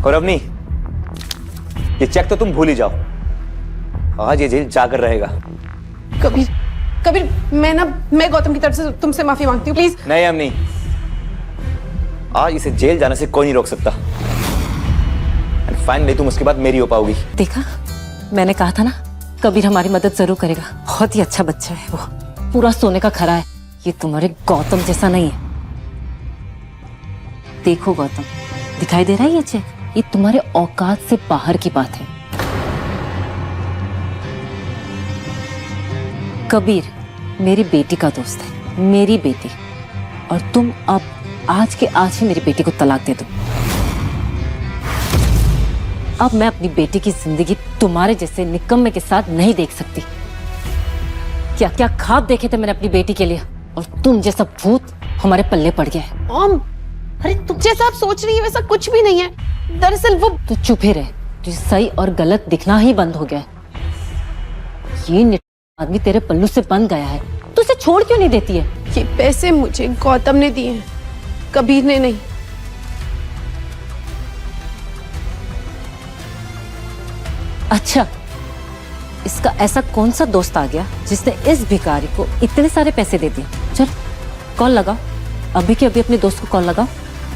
और अवनी, ये चेक तो तुम भूल ही जाओ, आज ये जेल जाकर रहेगा। कबीर मैं गौतम की तरफ से तुमसे माफी मांगती हूँ, प्लीज। नहीं अवनी, आज इसे जेल जाने से कोई नहीं रोक सकता। एंड फाइनली तुम उसके बाद मेरी हो पाओगी। देखा, मैंने कहा था ना कबीर हमारी मदद जरूर करेगा। बहुत ही अच्छा बच्चा है वो, पूरा सोने का खरा है। ये तुम्हारे गौतम जैसा नहीं है। देखो गौतम, दिखाई दे रहा है ये चेक? ये तुम्हारे औकात से बाहर की बात है। कबीर मेरी बेटी का दोस्त है, मेरी बेटी, और तुम अब आज के आज ही मेरी बेटी को तलाक दे दो। अब मैं अपनी बेटी की जिंदगी तुम्हारे जैसे निकम्मे के साथ नहीं देख सकती। क्या क्या ख्वाब देखे थे मैंने अपनी बेटी के लिए, और तुम जैसा भूत हमारे पल्ले पड़ गया है। ओम, अरे तुम जैसा आप सोच रही है वैसा कुछ भी नहीं है। दरअसल वो तू चुप ही रहे, तुझे सही और गलत दिखना ही बंद हो गया है। ये आदमी तेरे पल्लू से बंध गया है, तू इसे छोड़ क्यों नहीं देती है? ये पैसे मुझे गौतम ने दिए हैं, कबीर ने नहीं। अच्छा, इसका ऐसा कौन सा दोस्त आ गया जिसने इस भिखारी को इतने सारे पैसे दे दिए? चल कॉल लगाओ, अभी के अभी अपने दोस्त को कॉल लगाओ।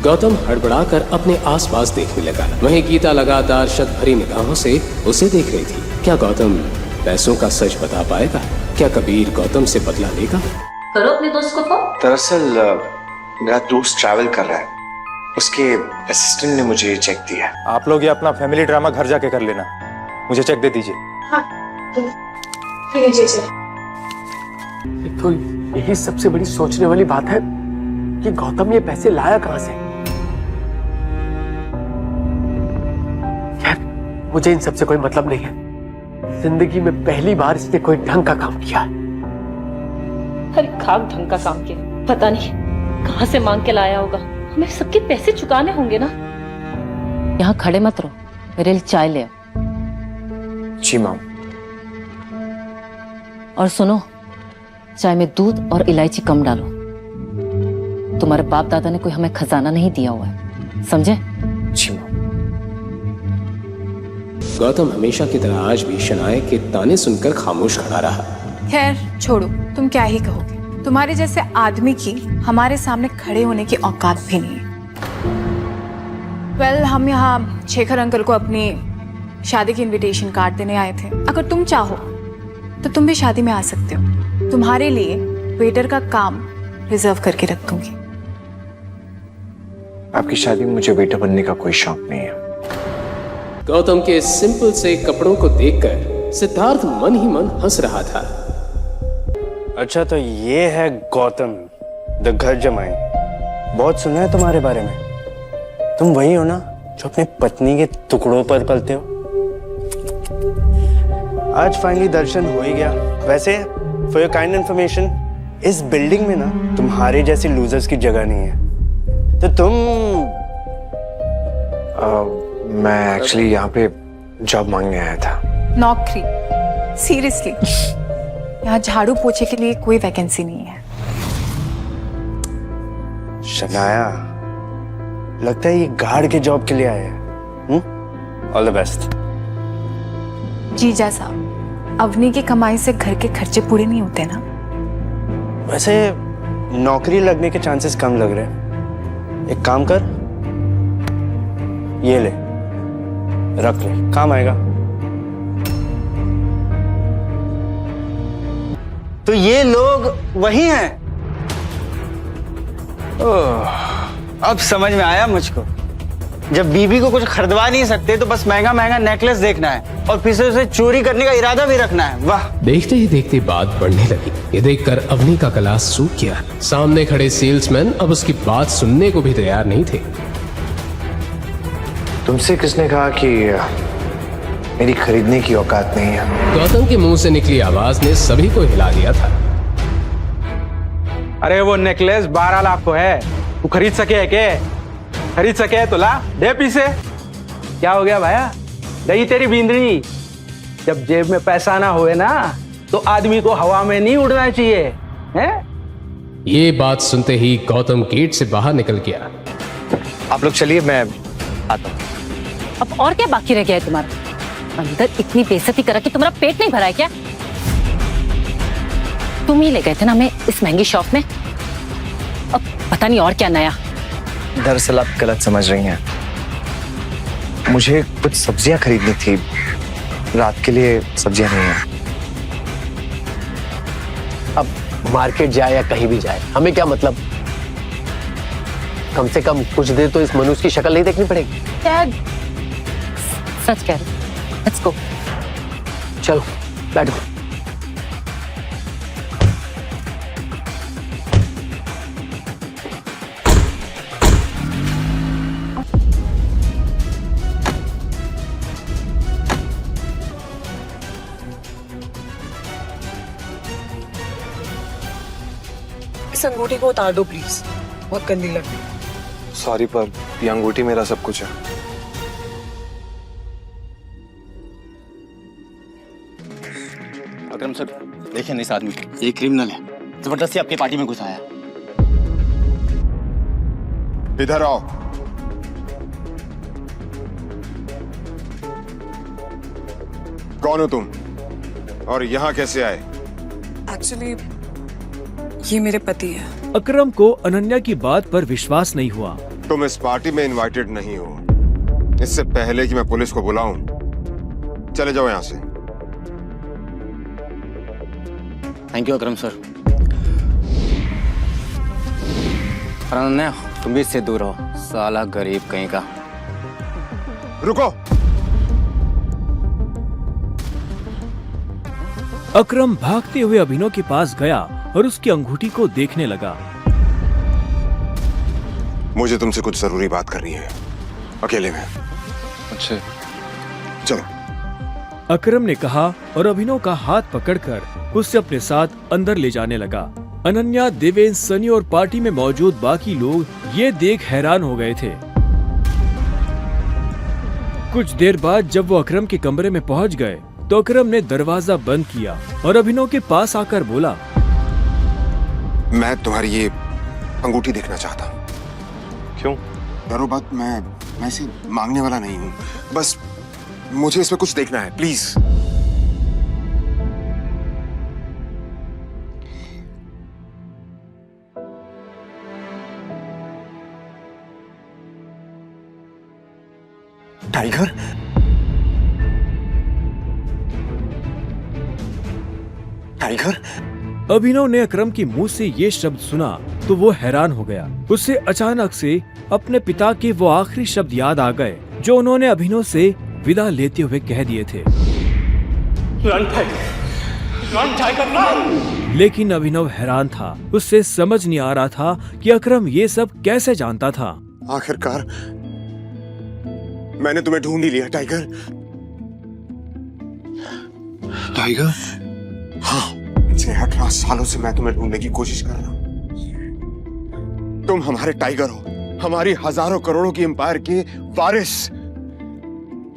गौतम हड़बड़ाकर अपने आसपास देखने लगा। वहीं गीता लगातार शक भरी निगाहों से उसे देख रही थी। क्या गौतम पैसों का सच बता पाएगा? क्या कबीर गौतम से बदला लेगा? करो अपने दोस्त को फोन। दरअसल मेरा दोस्त ट्रैवल कर रहा है, उसके असिस्टेंट ने मुझे चेक दिया है। आप लोग ये अपना फैमिली ड्रामा घर जाके कर लेना, मुझे चेक दे दीजिए। हाँ, तो यही सबसे बड़ी सोचने वाली बात है कि गौतम ये पैसे लाया कहां से। खैर, मुझे इन सबसे कोई मतलब नहीं है। जिंदगी में पहली बार इसने कोई ढंग का काम किया है। अरे खाक ढंग का काम किया, पता नहीं कहां से मांग के लाया होगा। हमें सबके पैसे चुकाने होंगे ना। यहाँ खड़े मत रहो, मेरे लिए चाय ले आओ। जी माम। और सुनो, चाय में दूध और इलायची कम डालो। तुम्हारे बाप दादा ने कोई हमें खजाना नहीं दिया हुआ है, समझे? जी माम। गौतम हमेशा की तरह आज भी शनाए के ताने सुनकर खामोश खड़ा रहा। खैर छोड़ो, तुम क्या ही कहोगे। तुम्हारे जैसे आदमी की हमारे सामने खड़े होने की औकात भी नहीं है। वेल, हम यहाँ शेखर अंकल को अपनी शादी की इनविटेशन कार्ड देने आए थे। अगर तुम चाहो तो तुम भी शादी में आ सकते हो। तुम्हारे लिए वेटर का काम रिजर्व करके रख दूंगी। आपकी शादी में मुझे वेटर बनने का कोई शौक नहीं है। गौतम के सिंपल से कपड़ों को देखकर सिद्धार्थ मन ही मन हंस रहा था। अच्छा, तो ये है गौतम द घर जमाई। बहुत सुना है तुम्हारे बारे में। तुम वही हो ना जो अपनी पत्नी के टुकड़ों पर पलते हो। आज फाइनली दर्शन हो ही गया। वैसे फॉर योर काइंड इन्फॉर्मेशन, इस बिल्डिंग में ना तुम्हारे जैसे लूजर्स की जगह नहीं है। तो तुम मैं एक्चुअली यहाँ पे जॉब मांगने आया था। नौकरी? सीरियसली? यहाँ झाड़ू पोछे के लिए कोई वैकेंसी नहीं है। शनाया, लगता है ये गार्ड के जॉब के लिए आए हैं। All the best. जीजा साहब, अवनी की कमाई से घर के खर्चे पूरे नहीं होते ना। वैसे नौकरी लगने के चांसेस कम लग रहे हैं। एक काम कर, ये ले, रख ले, काम आएगा। तो ये लोग वही हैं। ओह, अब समझ में आया मुझको। जब बीबी को कुछ खरीदवा नहीं सकते तो बस महंगा महंगा नेकलेस देखना है और फिर से उसे चोरी करने का इरादा भी रखना है। वाह। देखते ही देखते बात बढ़ने लगी। ये देखकर अवनी का गला सूख गया। सामने खड़े सेल्समैन अब उसकी बात सुनने को भी तैयार नहीं थे। तुमसे किसने कहा कि मेरी खरीदने की औकात नहीं है? गौतम के मुंह से निकली आवाज ने सभी को हिला दिया था। अरे वो नेकलेस 12 लाख को है, तू खरीद सके है के? खरीद सके तो ला दे पीछे। क्या हो गया भाया, गई तेरी बींदड़ी। जब जेब में पैसा ना होए ना तो आदमी को हवा में नहीं उड़ना चाहिए, हैं? ये बात सुनते ही गौतम गेट से बाहर निकल गया। आप लोग चलिए, मैं आता हूँ। अब और क्या बाकी रह गया है तुम्हारा? अंदर इतनी बेइज्जती करा कि तुम्हारा पेट नहीं भरा है क्या? तुम ही ले गए थे ना हमें इस महंगी शॉप में। अब पता नहीं और क्या नया। दरअसल आप गलत समझ रही हैं। मुझे कुछ सब्जियां खरीदनी थी, रात के लिए सब्जियां नहीं है। अब मार्केट जाए या कहीं भी जाए, हमें क्या मतलब। कम से कम कुछ देर तो इस मनुष्य की शक्ल नहीं देखनी पड़ेगी। सच कह रहे। Let's go. चलो बैठो। इस अंगूठी को उतार दो प्लीज, बहुत गंदी लग रही है। सॉरी, पर ये अंगूठी मेरा सब कुछ है। अकरम सर, देखिए ना इस आदमी को, ये क्रिमिनल है, जबरदस्ती आपकी पार्टी में घुसाया। इधर आओ। कौन हो तुम और यहाँ कैसे आए? एक्चुअली ये मेरे पति है। अकरम को अनन्या की बात पर विश्वास नहीं हुआ। तुम इस पार्टी में इनवाइटेड नहीं हो। इससे पहले कि मैं पुलिस को बुलाऊं, चले जाओ यहाँ से। Thank you Akram sir. Ananya, तुम भी इससे दूर रहो, साला गरीब कहीं का। रुको। अकरम भागते हुए अभिनव के पास गया और उसकी अंगूठी को देखने लगा। मुझे तुमसे कुछ जरूरी बात करनी है, अकेले में। अच्छा चलो। अकरम ने कहा और अभिनव का हाथ पकड़कर उससे अपने साथ अंदर ले जाने लगा। अनन्या, देवेंद्र, सनी और पार्टी में मौजूद बाकी लोग ये देख हैरान हो गए थे। कुछ देर बाद जब वो अकरम के कमरे में पहुंच गए तो अकरम ने दरवाजा बंद किया और अभिनव के पास आकर बोला, मैं तुम्हारी ये अंगूठी देखना चाहता हूँ। क्यों? डरो मत, मैं ऐसे मांगने वाला नहीं हूँ, बस मुझे इसमें कुछ देखना है, प्लीज। टाइगर? टाइगर? अभिनव ने अकरम के मुंह से ये शब्द सुना तो वो हैरान हो गया। उसे अचानक से अपने पिता के वो आखिरी शब्द याद आ गए जो उन्होंने अभिनव से विदा लेते हुए कह दिए थे। Run tiger, run tiger, run! लेकिन अभिनव हैरान था। उससे समझ नहीं आ रहा था कि अकरम ये सब कैसे जानता था। आखिरकार मैंने तुम्हें ढूंढ ही लिया टाइगर। टाइगर? हाँ, पिछले 18 सालों से मैं तुम्हें ढूंढने की कोशिश कर रहा हूं। तुम हमारे टाइगर हो, हमारी हजारों करोड़ों की एम्पायर के वारिस,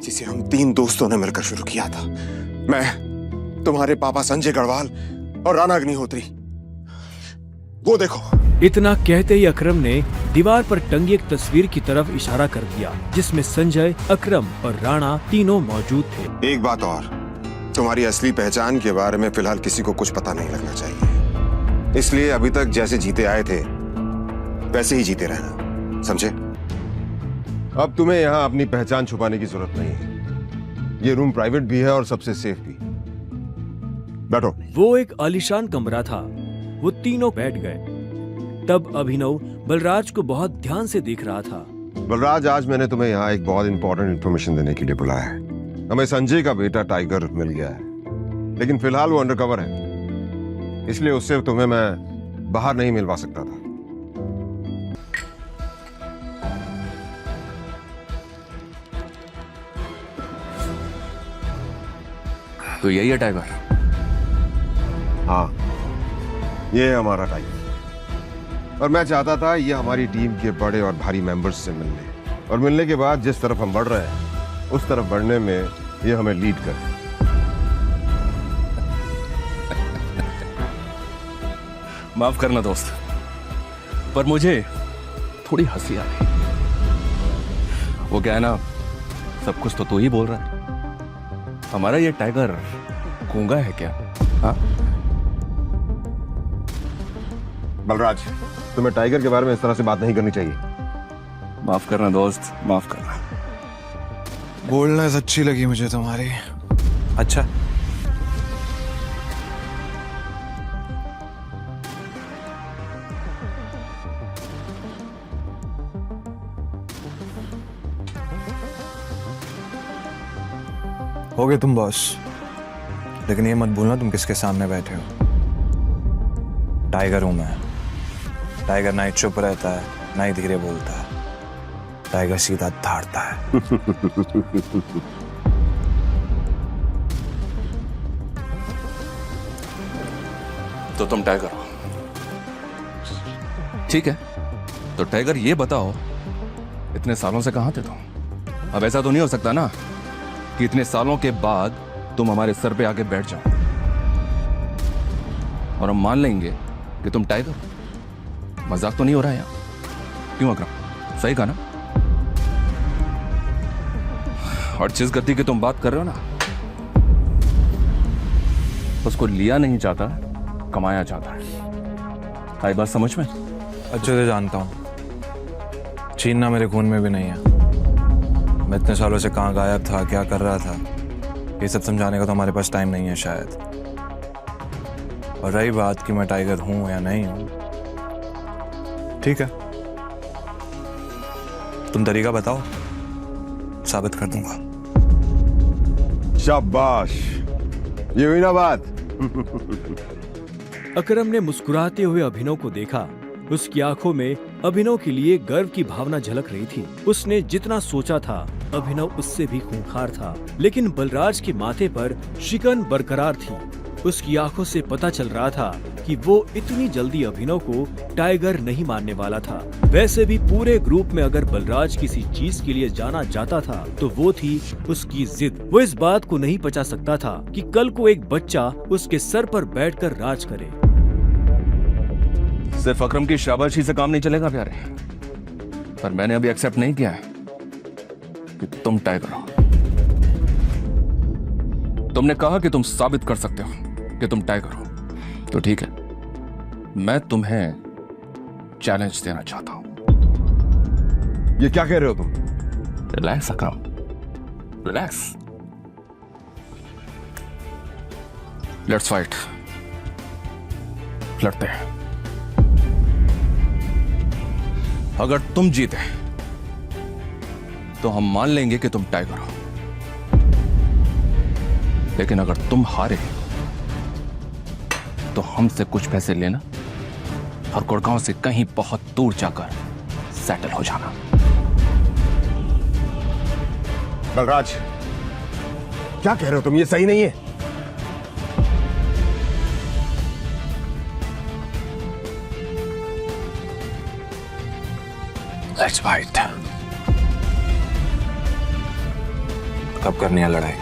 जिसे हम 3 दोस्तों ने मिलकर शुरू किया था। मैं, तुम्हारे पापा संजय गढ़वाल और राणा अग्निहोत्री। वो देखो। इतना कहते ही अकरम ने दीवार पर टंगी एक तस्वीर की तरफ इशारा कर दिया जिसमें संजय, अकरम और राणा तीनों मौजूद थे। एक बात और, तुम्हारी असली पहचान के बारे में फिलहाल किसी को कुछ पता नहीं लगना चाहिए, इसलिए अभी तक जैसे जीते आए थे वैसे ही जीते रहना, समझे? अब तुम्हें यहाँ अपनी पहचान छुपाने की जरूरत नहीं है। ये रूम प्राइवेट भी है और सबसे सेफ भी। बैठो। वो एक आलीशान कमरा था। वो तीनों बैठ गए। तब अभिनव बलराज को बहुत ध्यान से देख रहा था। बलराज, आज मैंने तुम्हें यहाँ एक बहुत इंपॉर्टेंट इन्फॉर्मेशन देने के लिए बुलाया है। हमें संजय का बेटा टाइगर मिल गया है, लेकिन फिलहाल वो अंडरकवर है, इसलिए उससे तुम्हें मैं बाहर नहीं मिलवा सकता था। तो यही है टाइगर? हाँ, ये है हमारा टाइगर। और मैं चाहता था ये हमारी टीम के बड़े और भारी मेंबर्स से मिलने, और मिलने के बाद जिस तरफ हम बढ़ रहे हैं उस तरफ बढ़ने में ये हमें लीड करे। माफ करना दोस्त, पर मुझे थोड़ी हंसी आ रही। वो क्या है ना, सब कुछ तो तू ही बोल रहा है। हमारा ये टाइगर गूंगा है क्या? हाँ? बलराज, तुम्हें टाइगर के बारे में इस तरह से बात नहीं करनी चाहिए। माफ करना दोस्त, माफ करना। बोलनेस अच्छी लगी मुझे तुम्हारी। अच्छा, हो गए तुम बॉस, लेकिन ये मत भूलना तुम किसके सामने बैठे हो। टाइगर हूं मैं। टाइगर ना ही चुप रहता है, ना ही धीरे बोलता है। टाइगर सीधा धाड़ता है। तो तुम टाइगर हो, ठीक है? तो टाइगर ये बताओ, इतने सालों से कहां थे तुम? अब ऐसा तो नहीं हो सकता ना कि इतने सालों के बाद तुम हमारे सर पे आके बैठ जाओ और हम मान लेंगे कि तुम टाइगर हो। मजाक तो नहीं हो रहा है यहाँ? क्यों अकरम, सही कहा ना? और जिस गति की तुम बात कर रहे हो ना, उसको लिया नहीं चाहता, कमाया चाहता है। आई बात समझ में? अच्छे से जानता हूं, छीनना मेरे खून में भी नहीं है। मैं इतने सालों से कहाँ गायब था, क्या कर रहा था, ये सब समझाने का तो हमारे पास टाइम नहीं है शायद। और रही बात कि मैं टाइगर हूं या नहीं हूं, ठीक है, तुम तरीका बताओ, साबित कर दूंगा। शाबाश, ये हुई ना बात। अकरम ने मुस्कुराते हुए अभिनव को देखा। उसकी आंखों में अभिनव के लिए गर्व की भावना झलक रही थी। उसने जितना सोचा था अभिनव उससे भी खूंखार था, लेकिन बलराज के माथे पर शिकन बरकरार थी। उसकी आंखों से पता चल रहा था कि वो इतनी जल्दी अभिनव को टाइगर नहीं मानने वाला था। वैसे भी पूरे ग्रुप में अगर बलराज किसी चीज के लिए जाना जाता था तो वो थी उसकी जिद। वो इस बात को नहीं पचा सकता था कि कल को एक बच्चा उसके सर पर बैठकर राज करे। सिर्फ अकरम की शाबाशी से काम नहीं चलेगा प्यारे, पर मैंने अभी एक्सेप्ट नहीं किया है कि तुम टाइगर हो। तुमने कहा कि तुम साबित कर सकते हो कि तुम टाइगर हो, तो ठीक है, मैं तुम्हें चैलेंज देना चाहता हूं। ये क्या कह रहे हो तुम? Relax Akram, relax. Let's fight, लड़ते हैं। अगर तुम जीते तो हम मान लेंगे कि तुम टाइगर हो, लेकिन अगर तुम हारे तो हमसे कुछ पैसे लेना और गुड़गांव से कहीं बहुत दूर जाकर सेटल हो जाना। बलराज, क्या कह रहे हो तुम? ये सही नहीं है। Let's fight. कब करनी है लड़ाई?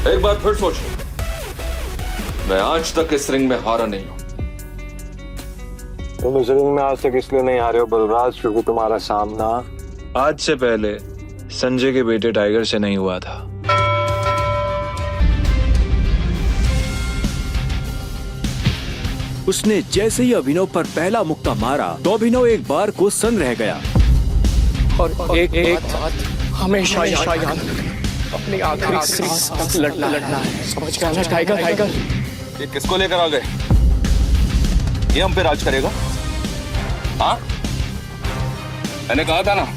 एक बात फिर सोचो, मैं आज तक इस रिंग में हारा नहीं हूं। तुम इस रिंग में आज तक इसलिए नहीं हारे हो बलराज क्योंकि तुम्हारा सामना आज से पहले संजय के बेटे टाइगर से नहीं हुआ था। उसने जैसे ही अभिनव पर पहला मुक्का मारा तो अभिनव एक बार को सन रह गया। और एक बात हमेशा याद, अपनी आखिरी सांस तक लड़ना है। समझ गया ना टाइगर? टाइगर ये किसको लेकर आ गए? ये हम पे राज करेगा? हाँ, मैंने कहा था ना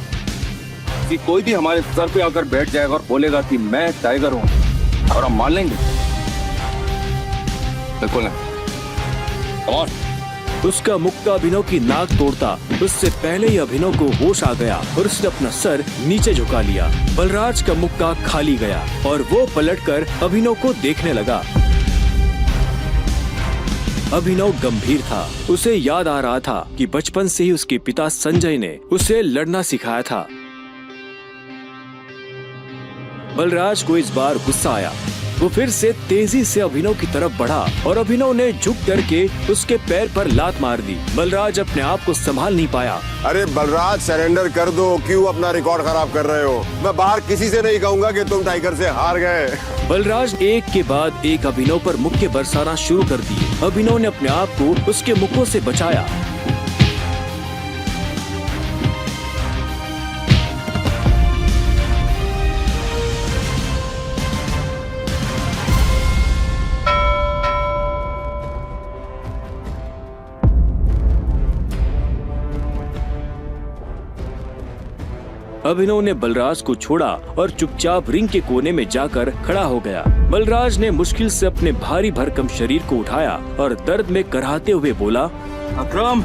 कि कोई भी हमारे सर पे आकर बैठ जाएगा और बोलेगा कि मैं टाइगर हूं और हम मान लेंगे। बिल्कुल नहीं। उसका मुक्का अभिनव की नाक तोड़ता उससे पहले ही अभिनव को होश आ गया और उसने अपना सर नीचे झुका लिया। बलराज का मुक्का खाली गया और वो पलटकर अभिनव को देखने लगा। अभिनव गंभीर था। उसे याद आ रहा था कि बचपन से ही उसके पिता संजय ने उसे लड़ना सिखाया था। बलराज को इस बार गुस्सा आया। वो फिर से तेजी से अभिनव की तरफ बढ़ा और अभिनव ने झुक करके उसके पैर पर लात मार दी। बलराज अपने आप को संभाल नहीं पाया। अरे बलराज, सरेंडर कर दो। क्यों अपना रिकॉर्ड खराब कर रहे हो? मैं बाहर किसी से नहीं कहूंगा कि तुम टाइगर से हार गए। बलराज एक के बाद एक अभिनव पर मुक्के बरसाना शुरू कर दिए। अभिनव ने अपने आप को उसके मुक्कों से बचाया। अभिनव ने बलराज को छोड़ा और चुपचाप रिंग के कोने में जाकर खड़ा हो गया। बलराज ने मुश्किल से अपने भारी भरकम शरीर को उठाया और दर्द में कराहते हुए बोला, अकरम,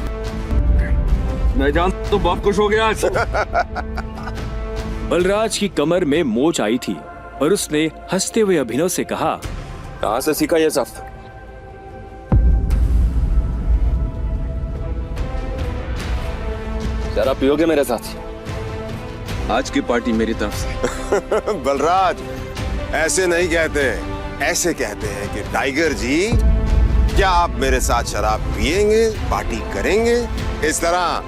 मैं जानता तो बहुत खुश हो गया आज। बलराज की कमर में मोच आई थी और उसने हंसते हुए अभिनव से कहा, कहां से सीखा ये सब? जरा पियोगे मेरे साथ? आज की पार्टी मेरी तरफ से। बलराज, ऐसे नहीं कहते, ऐसे कहते हैं कि टाइगर जी, क्या आप मेरे साथ शराब पिएंगे, पार्टी करेंगे? इस तरह।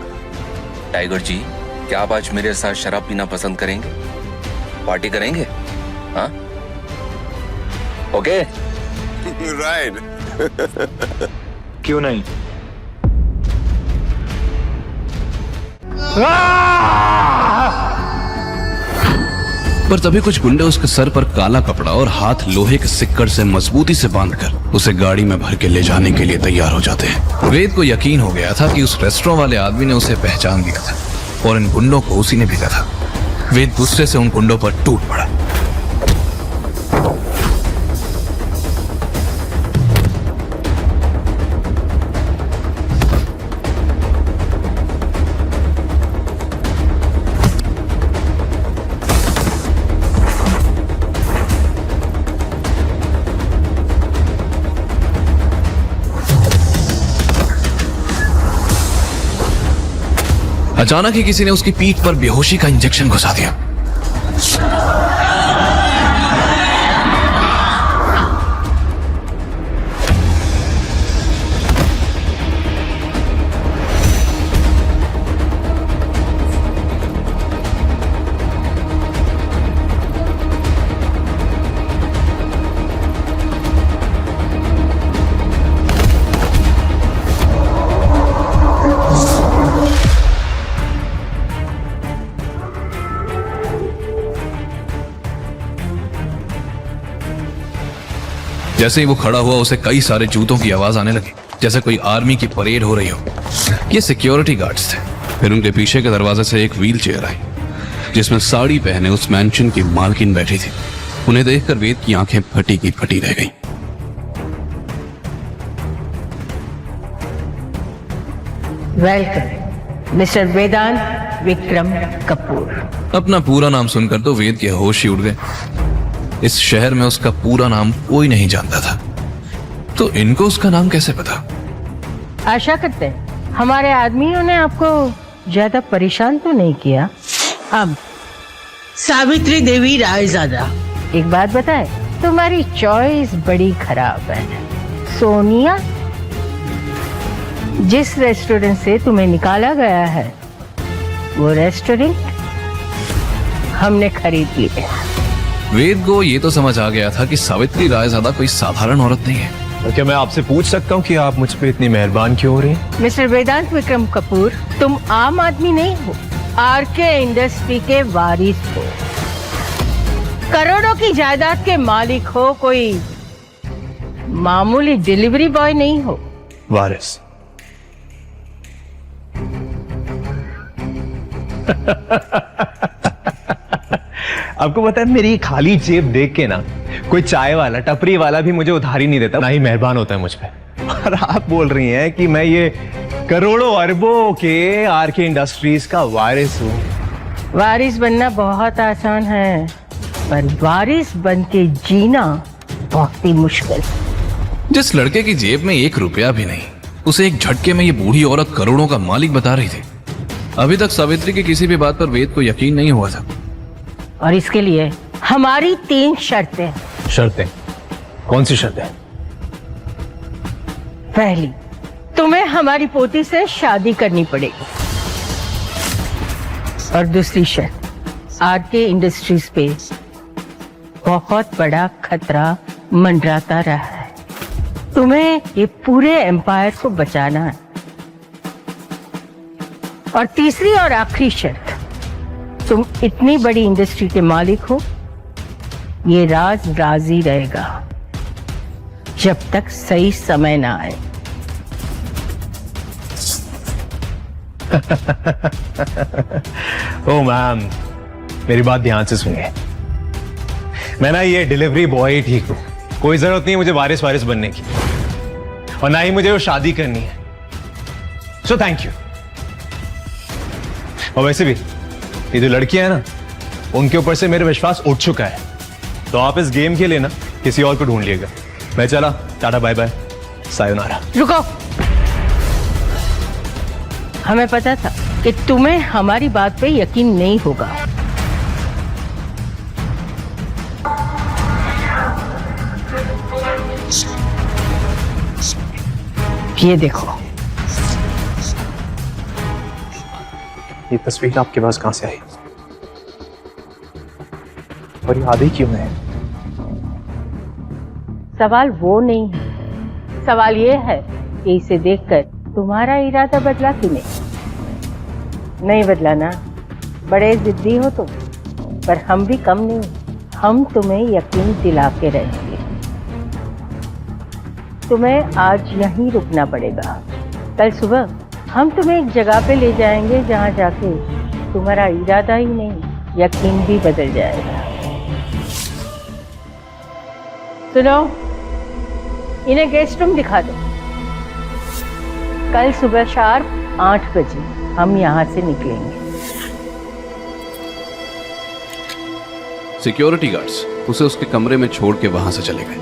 टाइगर जी, क्या आप आज मेरे साथ शराब पीना पसंद करेंगे? पार्टी करेंगे? हाँ? ओके? राइट। क्यों नहीं? पर तभी कुछ गुंडे उसके सर पर काला कपड़ा और हाथ लोहे के सिक्कड़ से मजबूती से बांधकर उसे गाड़ी में भर के ले जाने के लिए तैयार हो जाते हैं। वेद को यकीन हो गया था कि उस रेस्टोरेंट वाले आदमी ने उसे पहचान लिया था और इन गुंडों को उसी ने भेजा था। वेद गुस्से से उन गुंडों पर टूट पड़ा। अचानक ही किसी ने उसकी पीठ पर बेहोशी का इंजेक्शन घुसा दिया। जैसे ही वो खड़ा हुआ उसे कई सारे जूतों की आवाज आने लगी, जैसे कोई आर्मी की परेड हो रही हो। ये सिक्योरिटी गार्ड्स थे। फिर उनके पीछे के दरवाजे से एक व्हील चेयर आई जिसमें साड़ी पहने उस मैंशन की मालकिन बैठी थी। उन्हें देखकर वेद की आंखें फटी की फटी रह गईं। वेलकम मिस्टर वेदांत विक्रम कपूर। अपना पूरा नाम सुनकर तो वेद के होश ही उड़ गए। इस शहर में उसका पूरा नाम कोई नहीं जानता था, तो इनको उसका नाम कैसे पता? आशा करते हैं हमारे आदमियों ने आपको ज्यादा परेशान तो नहीं किया। अब सावित्री देवी रायजादा, एक बात बताए, तुम्हारी चॉइस बड़ी खराब है। सोनिया, जिस रेस्टोरेंट से तुम्हें निकाला गया है वो रेस्टोरेंट हमने खरीद लिया। वेद को ये तो समझ आ गया था कि सावित्री रायजादा कोई साधारण औरत नहीं है। तो क्या मैं आपसे पूछ सकता हूँ कि आप मुझ पे इतनी मेहरबान क्यों हो रही हैं? मिस्टर वेदांत विक्रम कपूर, तुम आम आदमी नहीं हो, आरके इंडस्ट्री के वारिस हो, करोड़ों की जायदाद के मालिक हो, कोई मामूली डिलीवरी बॉय नहीं हो। वारिस? आपको पता है मेरी खाली जेब देख के ना कोई चाय वाला, टपरी वाला भी मुझे उधारी नहीं देता, ना ही मेहरबान होता है मुझ पे। और आप बोल रही हैं कि मैं ये करोड़ों अरबों के आरके इंडस्ट्रीज का वारिस हूँ। वारिस बनना बहुत आसान है, पर वारिस बन के जीना बहुत ही मुश्किल। जिस लड़के की जेब में 1 रुपया भी नहीं, उसे एक झटके में ये बूढ़ी औरत करोड़ों का मालिक बता रही थी। अभी तक सावित्री की किसी भी बात पर वेद को यकीन नहीं हुआ था। और इसके लिए हमारी 3 शर्तें। शर्तें? कौन सी शर्तें? पहली, तुम्हें हमारी पोती से शादी करनी पड़ेगी। और दूसरी शर्त, आरके इंडस्ट्रीज पे बहुत बड़ा खतरा मंडराता रहा है, तुम्हें ये पूरे एम्पायर को बचाना है। और तीसरी और आखिरी शर्त, तुम इतनी बड़ी इंडस्ट्री के मालिक हो, ये राज राजी रहेगा जब तक सही समय ना आए। ओ मैम, मेरी बात ध्यान से सुनिए। मैं ना ये डिलीवरी बॉय ही ठीक हूँ, कोई जरूरत नहीं है मुझे वारिस बनने की, और ना ही मुझे वो शादी करनी है। So thank you. और वैसे भी ये जो लड़कियां हैं ना, उनके ऊपर से मेरा विश्वास उठ चुका है, तो आप इस गेम के लिए ना किसी और को ढूंढ लिएगा। मैं चला, टाटा बाय बाय, सायोनारा। रुको, हमें पता था कि तुम्हें हमारी बात पे यकीन नहीं होगा। ये देखो, ये तस्वीर आपके पास कहां से आई? और ये आधी क्यों है? सवाल वो नहीं है, सवाल ये है कि इसे देखकर तुम्हारा इरादा बदला कि नहीं बदला ना। बड़े जिद्दी हो तुम, पर हम भी कम नहीं, हम तुम्हें यकीन दिला के रहेंगे। तुम्हें आज यहीं रुकना पड़ेगा। कल सुबह हम तुम्हें एक जगह पे ले जाएंगे जहाँ जाके तुम्हारा इरादा ही नहीं यकीन भी बदल जाएगा। सुनो, इन्हें गेस्ट रूम दिखा दो। कल सुबह शार्प 8 बजे हम यहाँ से निकलेंगे। सिक्योरिटी गार्ड्स उसे उसके कमरे में छोड़ के वहां से चले गए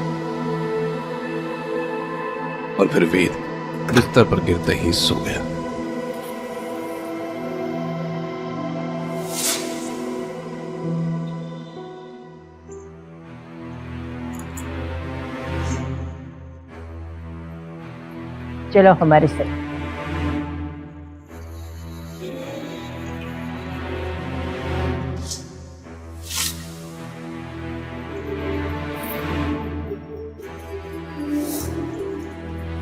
और फिर वेद बिस्तर पर गिरते ही सो गया। चलो हमारे साथ।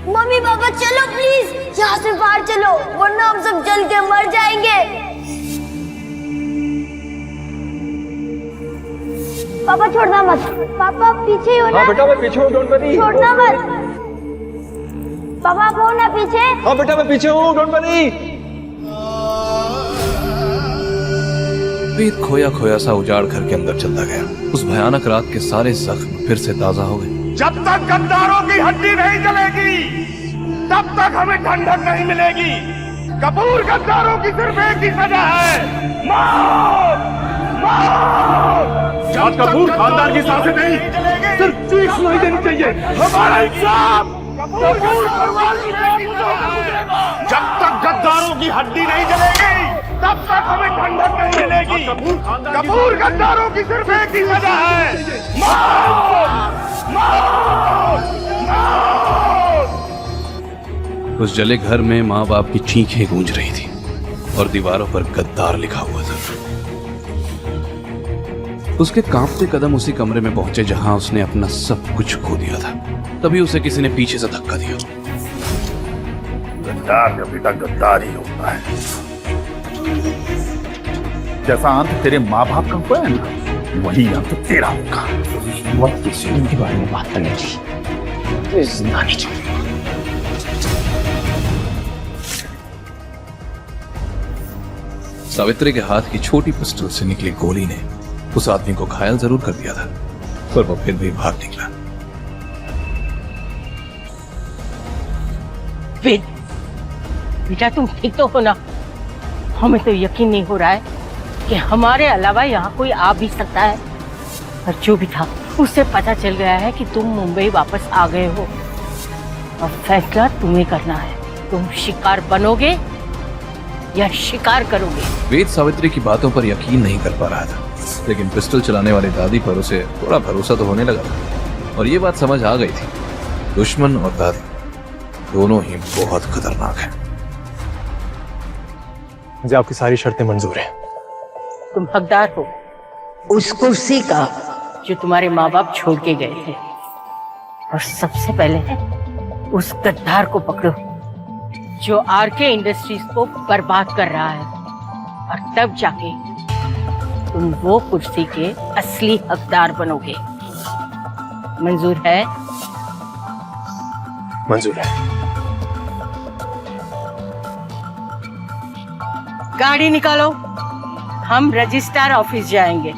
मम्मी पापा चलो प्लीज, यहाँ से बाहर चलो वरना हम सब जल के मर जाएंगे। पापा छोड़ना मत, पापा पीछे ही हो ना। हाँ बेटा मैं पीछे हूँ, डोंट वरी। छोड़ना मत पापा, आप हो ना पीछे। हाँ बेटा मैं पीछे हूँ, डोंट वरी। वेद खोया खोया सा उजाड़ घर के अंदर चलता गया। उस भयानक रात के सारे जख्म फिर से ताजा हो गए। जब तक गद्दारों की हड्डी नहीं जलेगी तब तक हमें ठंडक नहीं मिलेगी। कपूर गद्दारों की सिर्फ एक ही सजा है, मौत। मौत। जाट कपूर खानदान की सांसें नहीं, सिर्फ चीख सुनाई देनी चाहिए। हमारा इंसाफ कपूर परिवार की जब तक गद्दारों की हड्डी नहीं जलेगी तब तक हमें ठंडक नहीं मिलेगी। कपूर गद्दारों की सिर्फ एक ही सजा है, मौत। उस जले घर में माँ बाप की चीखें गूंज रही थी और दीवारों पर गद्दार लिखा हुआ था। उसके कांपते कदम उसी कमरे में पहुंचे जहां उसने अपना सब कुछ खो दिया था। तभी उसे किसी ने पीछे से धक्का दिया। गद्दार का बेटा गद्दार ही होता है। जैसा अंत तेरे माँ बाप का हुआ है ना, वही अंत तेरा होगा। वक्त किसी के बारे में बात करने की तो जिंदा नहीं छोड़ेगा। सावित्री के हाथ की छोटी पिस्टल से निकली गोली ने उस आदमी को घायल जरूर कर दिया था, पर वो फिर भी भाग निकला। वेद, बेटा तुम ठीक तो हो ना? हमें तो यकीन नहीं हो रहा है कि हमारे अलावा यहाँ कोई आ भी सकता है। और जो भी था उससे पता चल गया है कि तुम मुंबई वापस आ गए हो और फैसला तुम्हें करना है। तुम शिकार बनोगे या शिकार करोगे? वेद सावित्री की बातों पर यकीन नहीं कर पा रहा था, लेकिन पिस्टल चलाने वाली दादी पर उसे थोड़ा भरोसा तो होने लगा था। और ये बात समझ आ गई थी, दुश्मन और दादी दोनों ही बहुत खतरनाक हैं। मुझे आपकी सारी शर्तें मंजूर हैं। तुम हकदार हो उस कुर्सी का जो तुम्हारे माँ बाप छोड़ के गए थे। और सबसे पहले उस गद्दार को पकड़ो जो आरके इंडस्ट्रीज को बर्बाद कर रहा है, और तब जाके तुम वो कुर्सी के असली हकदार बनोगे। मंजूर है? मंजूर है। गाड़ी निकालो, हम रजिस्ट्रार ऑफिस जाएंगे।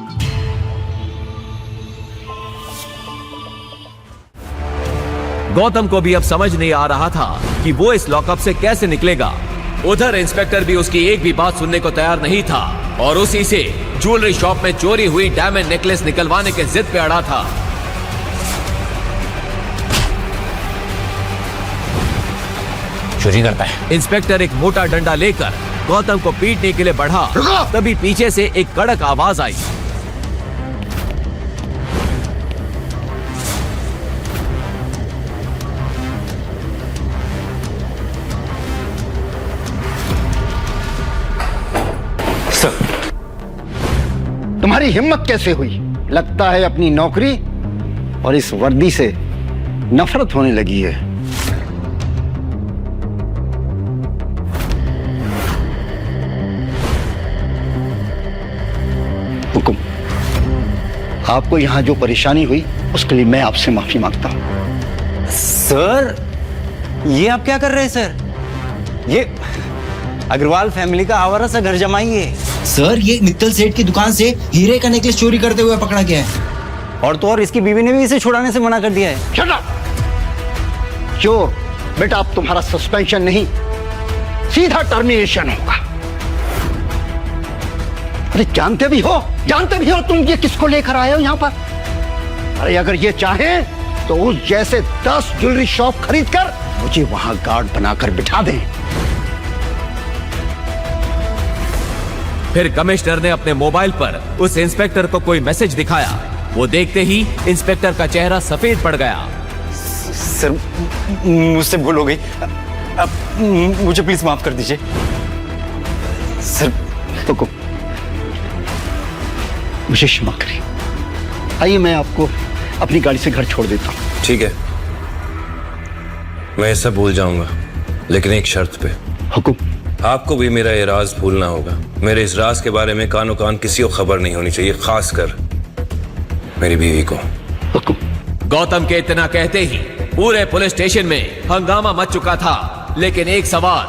गौतम को भी अब समझ नहीं आ रहा था कि वो इस लॉकअप से कैसे निकलेगा। उधर इंस्पेक्टर भी उसकी एक भी बात सुनने को तैयार नहीं था और उसी से ज्वेलरी शॉप में चोरी हुई डायमंड नेकलेस निकलवाने के जिद पे अड़ा था। चोरी करता है। इंस्पेक्टर एक मोटा डंडा लेकर गौतम को पीटने के लिए बढ़ा, तभी पीछे से एक कड़क आवाज आई। तुम्हारी हिम्मत कैसे हुई? लगता है अपनी नौकरी और इस वर्दी से नफरत होने लगी है। हुकुम, आपको यहां जो परेशानी हुई उसके लिए मैं आपसे माफी मांगता हूं। सर, ये आप क्या कर रहे हैं सर? अग्रवाल फैमिली का आवारा सा घर जमाई है। सर ये मित्तल सेठ की दुकान से हीरे का नेकलेस चोरी करते हुए पकड़ा गया है। और तो और इसकी बीवी ने भी इसे छुड़ाने से मना कर दिया है। Shut up! चोर बेटा, अब तुम्हारा सस्पेंशन नहीं, सीधा टर्मिनेशन होगा। अरे जानते भी हो तुम ये किसको लेकर आए हो यहाँ पर? अरे अगर ये चाहे तो उस जैसे 10 ज्वेलरी शॉप खरीद कर मुझे वहां गार्ड बनाकर बिठा दें। फिर कमिश्नर ने अपने मोबाइल पर उस इंस्पेक्टर को कोई मैसेज दिखाया। वो देखते ही इंस्पेक्टर का चेहरा सफेद पड़ गया। सर मुझसे भूल हो गई, अब मुझे प्लीज माफ कर दीजिए। सर रुको, मुझे क्षमा करें। आइए मैं आपको अपनी गाड़ी से घर छोड़ देता हूँ। ठीक है, मैं सब भूल जाऊंगा, लेकिन एक शर्त पे। हुकुम। आपको भी मेरा ये राज भूलना होगा। मेरे इस राज के बारे में कानो कान किसी को खबर नहीं होनी चाहिए, खासकर मेरी बीवी को। गौतम के इतना कहते ही पूरे पुलिस स्टेशन में हंगामा मच चुका था। लेकिन एक सवाल,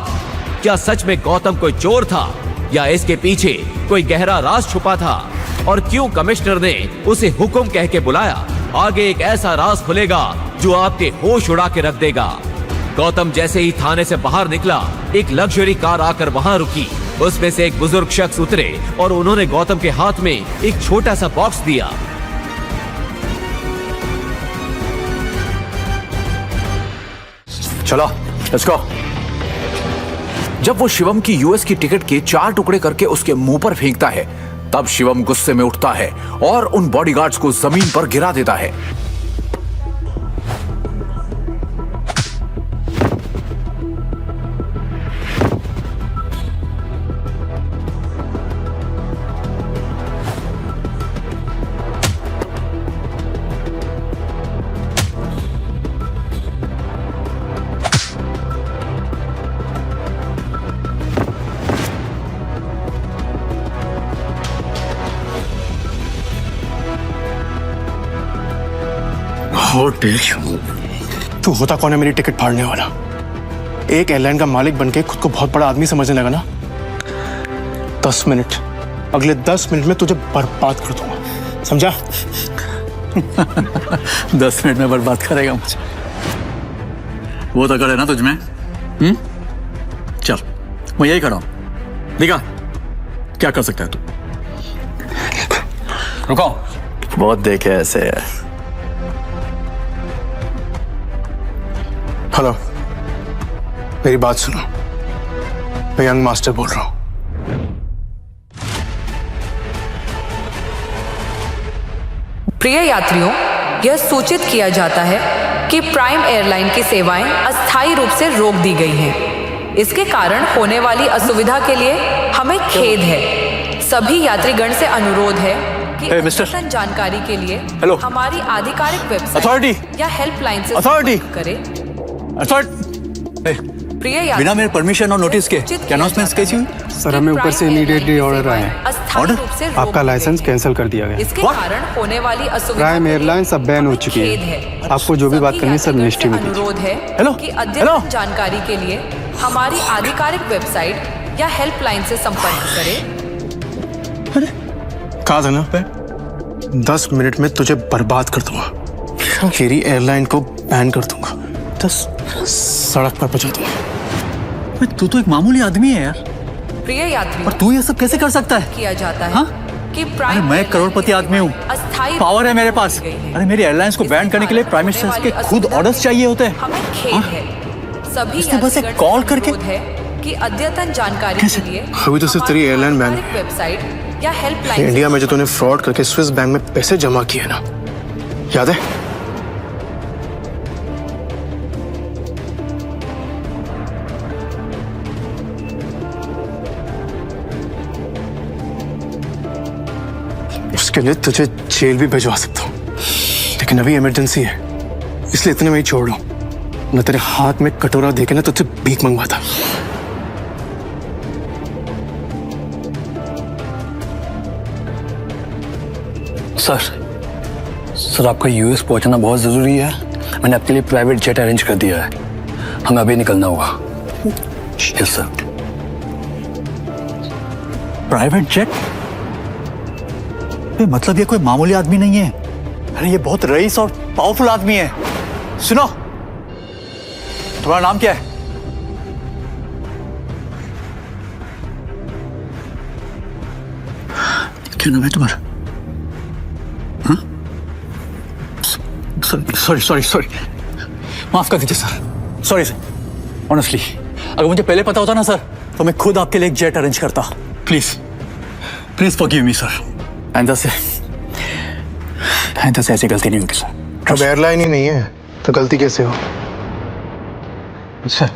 क्या सच में गौतम कोई चोर था या इसके पीछे कोई गहरा राज छुपा था? और क्यों कमिश्नर ने उसे हुक्म कह के बुलाया? आगे एक ऐसा राज खुलेगा जो आपके होश उड़ा के रख देगा। गौतम जैसे ही थाने से बाहर निकला, एक लग्जरी कार आकर वहां रुकी। उसमें से एक बुजुर्ग शख्स उतरे और उन्होंने गौतम के हाथ में एक छोटा सा बॉक्स दिया। चलो लेट्स गो। जब वो शिवम की यूएस की टिकट के 4 टुकड़े करके उसके मुंह पर फेंकता है, तब शिवम गुस्से में उठता है और उन बॉडीगार्ड्स को जमीन पर गिरा देता है। तू होता कौन है मेरी टिकट फाड़ने वाला? एक एयरलाइन का मालिक बनके खुद को बहुत बड़ा आदमी समझने लगा ना? 10 मिनट, अगले 10 मिनट में तुझे बर्बाद कर दूंगा, समझा? 10 मिनट में बर्बाद करेगा मुझे? वो तो करे ना तुझमें। चल मैं यही खड़ा हूं, दिखा क्या कर सकता है तू। रुको, बहुत देखे ऐसे है। हेलो, मेरी बात सुनो, मैं यंग मास्टर बोल रहा हूं। प्रिय यात्रियों, यह सूचित किया जाता है कि प्राइम एयरलाइन की सेवाएं अस्थायी रूप से रोक दी गई हैं। इसके कारण होने वाली असुविधा के लिए हमें खेद है। सभी यात्रीगण से अनुरोध है कि अद्यतन जानकारी के लिए हमारी आधिकारिक वेबसाइट या हेल्पलाइन से संपर्क करें। बिना मेरे परमिशन और नोटिस के क्या अनाउंसमेंट्स कैसी हुई? सर हमें ऊपर से इमीडिएटली ऑर्डर आया है। ऑर्डर? आपका लाइसेंस कैंसिल कर दिया गया। इसके कारण होने वाली असुविधा प्राइम एयरलाइन सब बैन हो चुकी है। आपको जो भी बात करनी है सब मिनिस्ट्री में कीजिए। अनुरोध है कि अद्यतन जानकारी के लिए हमारी आधिकारिक वेबसाइट या हेल्पलाइन से संपर्क करें। कहा था ना, 10 मिनट में तुझे बर्बाद कर दूंगा। मेरी एयरलाइन को बैन कर दूंगा, तो सड़क पर पहुंचा दूंगा। तू तो एक मामूली आदमी है यार। प्रिय यात्री, और तू ये सब कैसे कर सकता है? किया जाता है कि अरे मैं करोड़पति आदमी हूँ, पावर है मेरे पास। अरे मेरी एयरलाइंस को बैन करने के लिए प्राइम मिनिस्टर के खुद ऑर्डर्स चाहिए होते हैं। हमें खेद है। सभी इसने बस एक कॉल करके है कि अद्यतन जानकारी के लिए अभी तो सिर्फ तेरी एयरलाइन बैन है। वेबसाइट या हेल्पलाइन इंडिया में जो तूने फ्रॉड करके स्विस बैंक में पैसे जमा किए ना, याद है? उसके लिए तुझे जेल भी भिजवा सकता हूँ, लेकिन अभी इमरजेंसी है, इसलिए इतने में ही छोड़ लो। न तेरे हाथ में कटोरा देके ना तुझसे भीख मंगवाता। सर आपका यूएस पहुंचना बहुत जरूरी है। मैंने आपके लिए प्राइवेट जेट अरेंज कर दिया है, हमें अभी निकलना होगा। Yes sir. Private jet? मतलब ये कोई मामूली आदमी नहीं है। अरे ये बहुत रईस और पावरफुल आदमी है। सुनो, तुम्हारा नाम क्या है? क्या नाम है तुम्हारा? हाँ? सॉरी, माफ कर दीजिए सर। सॉरी सर, ऑनेस्टली अगर मुझे पहले पता होता ना सर, तो मैं खुद आपके लिए एक जेट अरेंज करता। Please forgive me sir. आइंदा से ऐसी गलती नहीं होगी सर। अब एयरलाइन ही नहीं है तो गलती कैसे हो? अच्छा,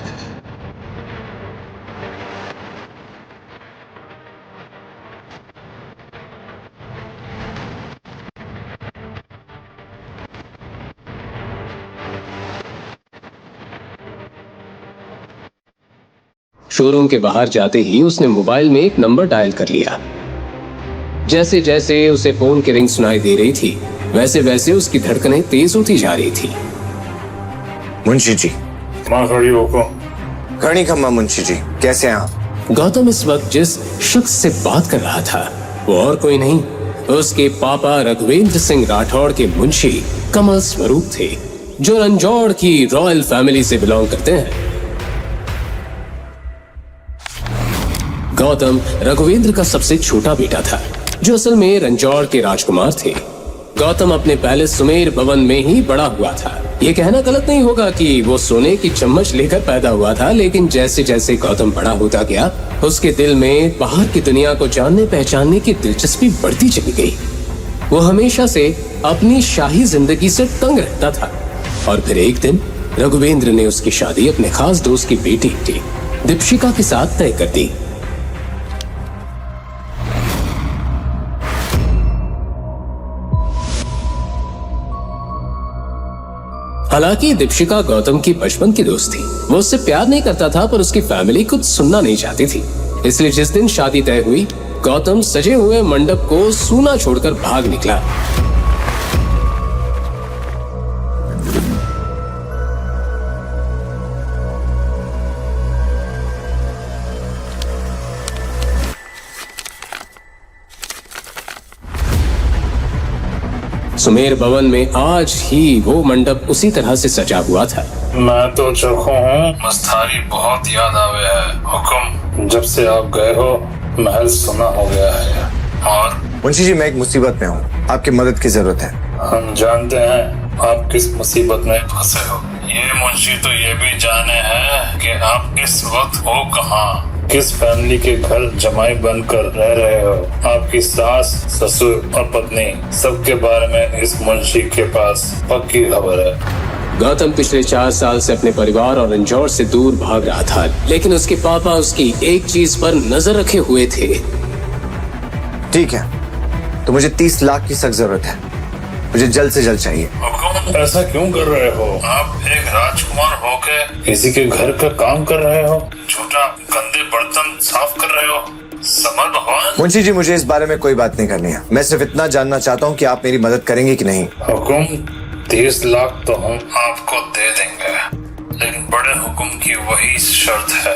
शोरूम के बाहर जाते ही उसने मोबाइल में एक नंबर डायल कर लिया। जैसे जैसे उसे फोन की रिंग सुनाई दे रही थी, वैसे वैसे उसकी धड़कनें तेज होती जा रही थी। मुंशी जी। माँ खड़ी होको। खड़ी खम्मा मुंशी जी, कैसे हैं आप? गौतम इस वक्त जिस शख्स से बात कर रहा था वो और कोई नहीं, उसके पापा रघुवेंद्र सिंह राठौड़ के मुंशी कमल स्वरूप थे, जो रंजौड़ की रॉयल फैमिली से बिलोंग करते हैं। गौतम रघुवेंद्र का सबसे छोटा बेटा था, जो असल में रंजौड़ के राजकुमार थे। गौतम अपने पैलेस सुमेर भवन में ही बड़ा हुआ था। ये कहना गलत नहीं होगा कि वो सोने की चम्मच लेकर पैदा हुआ था, लेकिन जैसे जैसे गौतम बड़ा होता गया, उसके दिल में बाहर की दुनिया को जानने पहचानने की दिलचस्पी बढ़ती चली गई। वो हमेशा से अपनी शाही जिंदगी से तंग रहता था। और फिर एक दिन रघुवेंद्र ने उसकी शादी अपने खास दोस्त की बेटी दीपशिका के साथ तय कर दी। हालांकि दीपशिका गौतम की बचपन की दोस्त थी। वो उससे प्यार नहीं करता था, पर उसकी फैमिली कुछ सुनना नहीं चाहती थी। इसलिए जिस दिन शादी तय हुई, गौतम सजे हुए मंडप को सूना छोड़कर भाग निकला। सुमेर भवन में आज ही वो मंडप उसी तरह से सजा हुआ था। मैं तो चौंका हूँ, मस्तारी बहुत याद आवे है। हुक्म, जब से आप गए हो महल सुना हो गया है। और मुंशी जी, मैं एक मुसीबत में हूँ, आपकी मदद की जरूरत है। हम जानते हैं आप किस मुसीबत में फंसे हो। ये मुंशी तो ये भी जाने हैं कि आप इस वक्त हो कहाँ, किस फैमिली के घर जमाई बनकर रह रहे हो। आपकी सास, ससुर और पत्नी, सबके बारे में इस मुंशी के पास पक्की खबर है। गौतम पिछले 4 साल से अपने परिवार और रंजौर से दूर भाग रहा था, लेकिन उसके पापा उसकी एक चीज पर नजर रखे हुए थे। ठीक है, तो मुझे 30 लाख की सख्त जरूरत है। मुझे जल्द से जल्द चाहिए। ऐसा क्यों कर रहे हो? आप एक राजकुमार होके किसी के घर का काम कर रहे हो, छोटा गंदे बर्तन साफ कर रहे हो। समझ भगवान। मुंशी जी, मुझे इस बारे में कोई बात नहीं करनी है। मैं सिर्फ इतना जानना चाहता हूँ कि आप मेरी मदद करेंगे कि नहीं। हुकुम, 30 लाख तो हम आपको दे देंगे, लेकिन बड़े हुकुम की वही शर्त है।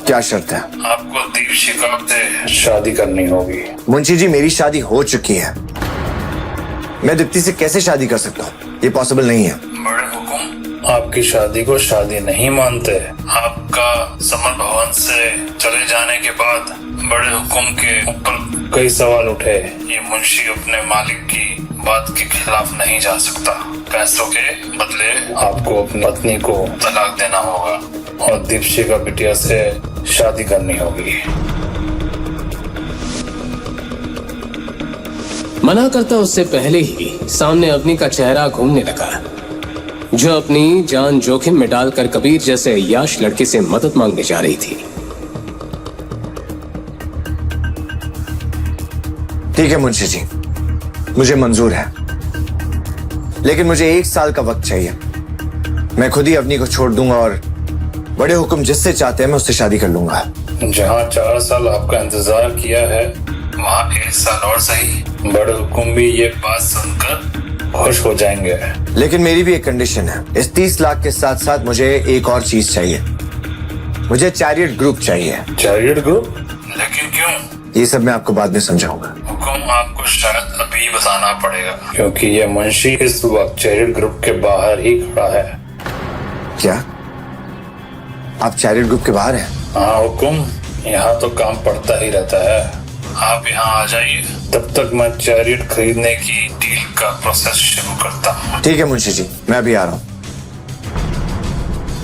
क्या शर्त है? आपको दीपशिका से शादी करनी होगी। मुंशी जी, मेरी शादी हो चुकी है। मैं दीप्ति से कैसे शादी कर सकता हूँ? ये पॉसिबल नहीं है। बड़े हुकुम, आपकी शादी को शादी नहीं मानते। आपका समर भवन से चले जाने के बाद बड़े हुकुम के ऊपर कई सवाल उठे। ये मुंशी अपने मालिक की बात के खिलाफ नहीं जा सकता। पैसों के बदले आपको अपनी पत्नी को तलाक देना होगा और दीपशिका बिटिया से शादी करनी होगी। मना करता उससे पहले ही सामने अवनी का चेहरा घूमने लगा, जो अपनी जान जोखिम में डालकर कबीर जैसे अय्याश लड़के से मदद मांगने जा रही थी। ठीक है मुंशी जी, मुझे मंजूर है, लेकिन मुझे 1 साल का वक्त चाहिए। मैं खुद ही अवनी को छोड़ दूंगा और बड़े हुक्म जिससे चाहते हैं मैं उससे शादी कर लूंगा। जहाँ 4 साल आपका इंतजार किया है, वहाँ 1 साल और सही। बड़े हुकुम भी ये बात सुनकर खुश हो जाएंगे। लेकिन मेरी भी एक कंडीशन है। इस 30 लाख के साथ साथ मुझे एक और चीज चाहिए। मुझे चैरियट ग्रुप चाहिए। Chariot group? लेकिन क्यों? ये सब मैं आपको बाद में समझाऊंगा। हुक्म आपको शायद अभी बताना पड़ेगा, क्योंकि ये मुंशी इस वक्त चैरिट ग्रुप के बाहर ही खड़ा है। क्या आप चैरिट ग्रुप के बाहर हैं? हाँ हुक्म, यहाँ तो काम पड़ता ही रहता है। आप यहाँ आ जाइए, तब तक मैं चैरिट खरीदने की डील का प्रोसेस शुरू करता हूँ। ठीक है मुंशी जी, मैं अभी आ रहा हूँ।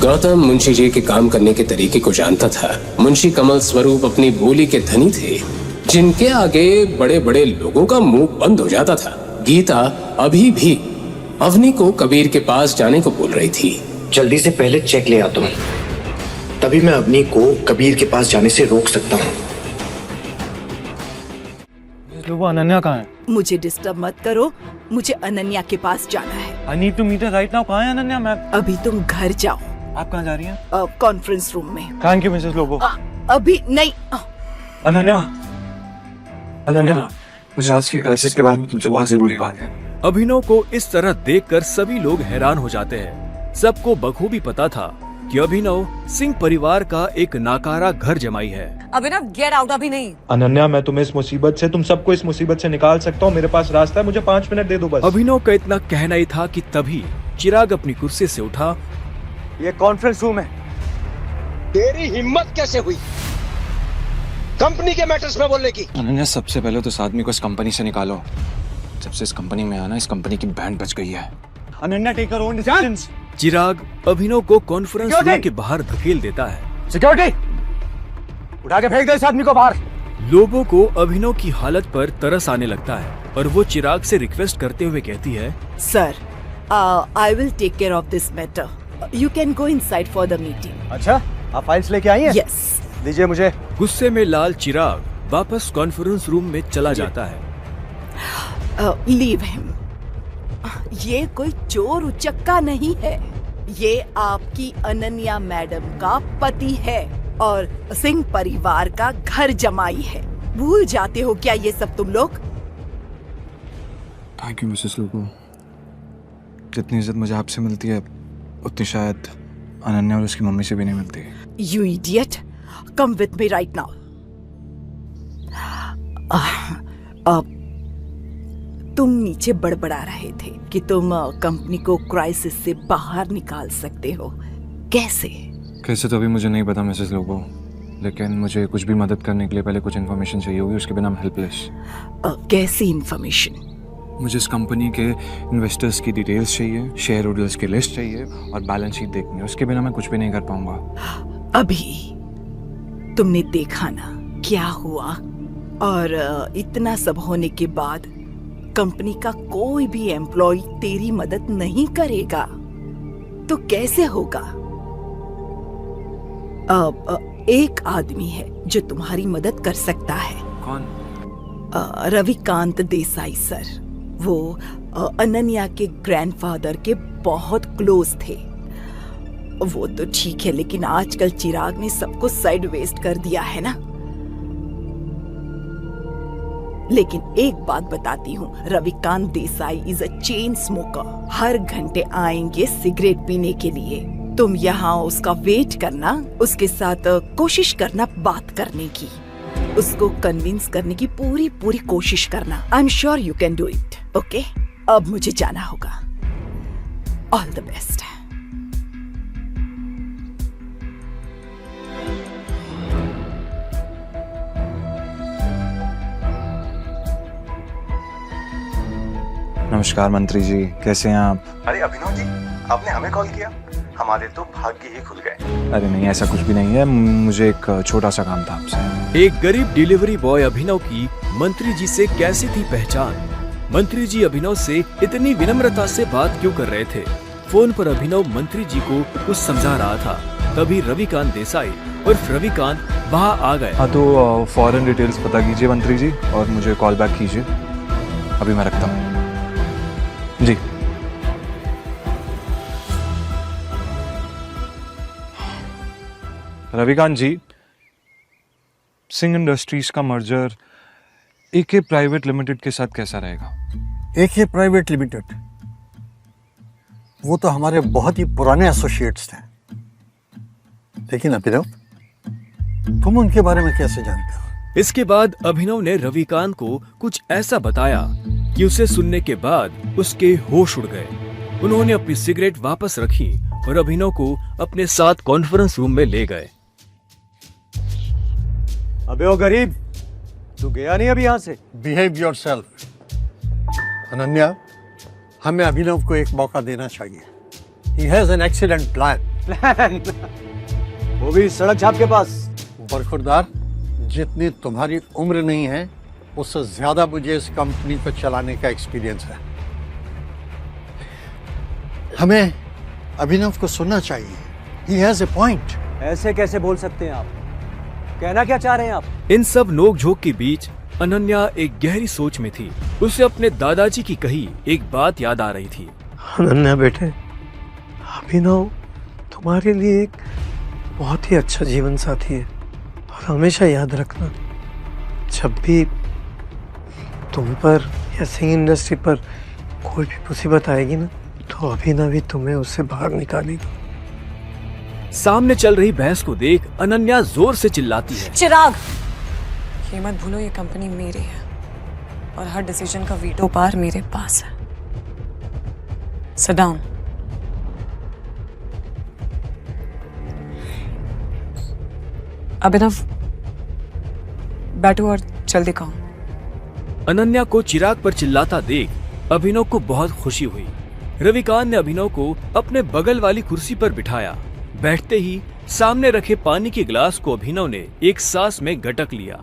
गौतम मुंशी जी के काम करने के तरीके को जानता था। मुंशी कमल स्वरूप अपनी बोली के धनी थे, जिनके आगे बड़े बड़े लोगों का मुंह बंद हो जाता था। गीता अभी भी अवनी को कबीर के पास जाने को बोल रही थी। जल्दी से पहले चेक ले आता हूँ, तभी मैं अवनी को कबीर के पास जाने से रोक सकता हूँ। वो अनन्या कहाँ है? मुझे डिस्टर्ब मत करो, मुझे अनन्या के पास जाना है। I need to meet her right now। कहाँ है अनन्या? मैं अभी तुम घर जाओ। आप कहाँ जा रही हैं? कॉन्फ्रेंस रूम में। Thank you Mrs Lobo. अभी नहीं। अनन्या, अनन्या, मुझे आज की क्राइसिस के बारे में तुमसे बहुत जरूरी बात है। अभिनव को इस तरह देखकर सभी लोग हैरान हो जाते हैं। सबको बखूबी पता था कि अभिनव सिंह परिवार का एक नाकारा घर जमाई है। अभिनव गेट आउट। अभी नहीं। अनन्या, मैं तुम्हें इस मुसीबत से, तुम सबको इस मुसीबत से निकाल सकता हूँ। मेरे पास रास्ता है, मुझे 5 मिनट दे दो बस। अभिनव का इतना कहना ही था कि तभी चिराग अपनी कुर्सी से उठा। ये कॉन्फ्रेंस रूम है। तेरी हिम्मत कैसे हुई कंपनी के मैटर्स में बोलने की? अनन्या, सबसे पहले तो इस आदमी को इस कंपनी से निकालो। जब से इस कंपनी में आना, इस कंपनी की बैंड बज गई है। Ananya, take your own decisions. Chirag Abhinav को कॉन्फ्रेंस रूम के बाहर धकेल देता है। सिक्योरिटी, उठा के फेंक दे इस आदमी को बाहर। लोगों को अभिनव की हालत पर तरस आने लगता है और वो चिराग से रिक्वेस्ट करते हुए कहती है, sir, I will take care of this matter. You can go inside for the meeting. अच्छा, आप फाइल्स लेके आई हैं? यस। दीजिए मुझे। गुस्से में लाल चिराग वापस कॉन्फ्रेंस रूम में चला जाता है। Leave him. ये कोई चोर उचक्का नहीं है, ये आपकी अनन्या मैडम का पति है और सिंह परिवार का घर जमाई है। भूल जाते हो क्या ये सब तुम लोग? Thank you Mrs Lobo. जितनी इज्जत मुझे आपसे मिलती है, उतनी शायद अनन्या और उसकी मम्मी से भी नहीं मिलती। You idiot, come with me right now. तुम नीचे बड़बड़ा रहे थे कि तुम कंपनी को क्राइसिस से बाहर निकाल सकते हो। कैसे? कैसे तो अभी मुझे नहीं पता मिसेस लोबो, लेकिन मुझे कुछ भी मदद करने के लिए पहले कुछ इन्फॉर्मेशन चाहिए होगी, उसके बिना मैं हेल्पलेस। कैसी इन्फॉर्मेशन? मुझे इस कंपनी के इन्वेस्टर्स की डिटेल्स चाहिए, शेयर होल्डर्स की लिस्ट चाहिए और बैलेंस शीट देखनी है। उसके बिना मैं कुछ भी नहीं कर पाऊंगा। अभी तुमने देखा ना क्या हुआ, और इतना सब होने के बाद कंपनी का कोई भी एम्प्लॉय तेरी मदद नहीं करेगा तो कैसे होगा? एक आदमी है जो तुम्हारी मदद कर सकता है। कौन? रविकांत देसाई सर। वो अनन्या के ग्रैंडफादर के बहुत क्लोज थे। वो तो ठीक है, लेकिन आजकल चिराग ने सबको साइड वेस्ट कर दिया है ना। लेकिन एक बात बताती हूँ, Ravikant Desai is a chain smoker. हर घंटे आएंगे सिगरेट पीने के लिए। तुम यहाँ उसका वेट करना, उसके साथ कोशिश करना बात करने की, उसको कन्विंस करने की पूरी कोशिश करना। I am sure you can do it. Okay, अब मुझे जाना होगा। All the best. नमस्कार मंत्री जी, कैसे हैं आप? अरे अभिनव जी, आपने हमें कॉल किया? हमारे तो भाग्य ही खुल गए। अरे नहीं, ऐसा कुछ भी नहीं है, मुझे एक छोटा सा काम था आपसे। एक गरीब डिलीवरी बॉय अभिनव की मंत्री जी से कैसी थी पहचान? मंत्री जी अभिनव से इतनी विनम्रता से बात क्यों कर रहे थे? फोन पर अभिनव मंत्री जी को कुछ समझा रहा था, तभी रविकांत देसाई और रविकांत वहाँ आ गए। हाँ तो फॉरेन डिटेल्स पता कीजिए मंत्री जी और मुझे कॉल बैक कीजिए। अभी मैं रखता हूँ जी। रविकांत जी, सिंह इंडस्ट्रीज का मर्जर एके प्राइवेट लिमिटेड के साथ कैसा रहेगा? एके प्राइवेट लिमिटेड, वो तो हमारे बहुत ही पुराने एसोसिएट्स थे। लेकिन अभिनव, तुम उनके बारे में कैसे जानते हो? इसके बाद अभिनव ने रविकांत को कुछ ऐसा बताया कि उसे सुनने के बाद उसके होश उड़ गए। उन्होंने अपनी सिगरेट वापस रखी और अभिनव को अपने साथ कॉन्फ्रेंस रूम में ले गए। अबे ओ गरीब, तू गया नहीं अभी यहाँ से? Behave yourself. अनन्या, हमें अभिनव को एक मौका देना चाहिए। He has an excellent plan. वो भी सड़क छाप के पास। बरखुरदार, जितनी तुम्हारी उम्र नहीं है उससे ज्यादा मुझे इस कंपनी को चलाने का एक्सपीरियंस है। हमें अभिनव को सुनना चाहिए। He has a point. ऐसे कैसे बोल सकते हैं आप? कहना क्या चाह रहे हैं आप? इन सब नोक-झोंक के बीच अनन्या एक गहरी सोच में थी। उसे अपने दादाजी की कही एक बात याद आ रही थी। अनन्या बेटे, अभिनव तुम्हारे लिए एक बहुत ही अच्छा जीवन साथी है और हमेशा याद रखना, जब भी तुम पर या सिंग इंडस्ट्री पर कोई भी मुसीबत आएगी ना, तो अभिनव ही तुम्हें उससे बाहर निकालेगी। सामने चल रही बहस को देख अनन्या जोर से चिल्लाती है। चिराग, ये मत भूलो ये कंपनी मेरी है और हर डिसीजन का वीटो पावर मेरे पास है। Sit down. अभिनव, बैठो और जल्दी कहो। अनन्या को चिराग पर चिल्लाता देख अभिनव को बहुत खुशी हुई। रविकांत ने अभिनव को अपने बगल वाली कुर्सी पर बिठाया। बैठते ही सामने रखे पानी के गिलास को अभिनव ने एक सांस में गटक लिया।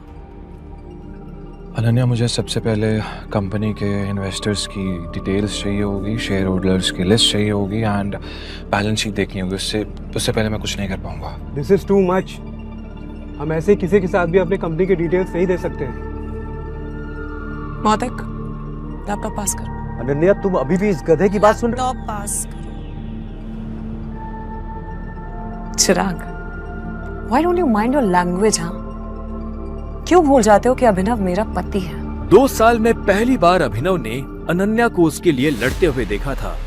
अनन्या, मुझे सबसे पहले कंपनी के इन्वेस्टर्स की डिटेल्स चाहिए होगी, शेयर होल्डर्स की लिस्ट चाहिए होगी एंड बैलेंस शीट देखनी होगी। उससे पहले मैं कुछ नहीं कर पाऊंगा। This is too much. हम ऐसे किसी के साथ भी अपनी कंपनी की डिटेल्स नहीं दे सकते। मौतिक, लैपटॉप पास करो। अनन्या, तुम अभी भी इस गधे की बात सुन रहे हो? लैपटॉप पास करो। चिराग, why don't you mind your language, हाँ? क्यों भूल जाते हो कि अभिनव मेरा पति है? 2 साल में पहली बार अभिनव ने अनन्या को उसके लिए लड़ते हुए देखा था।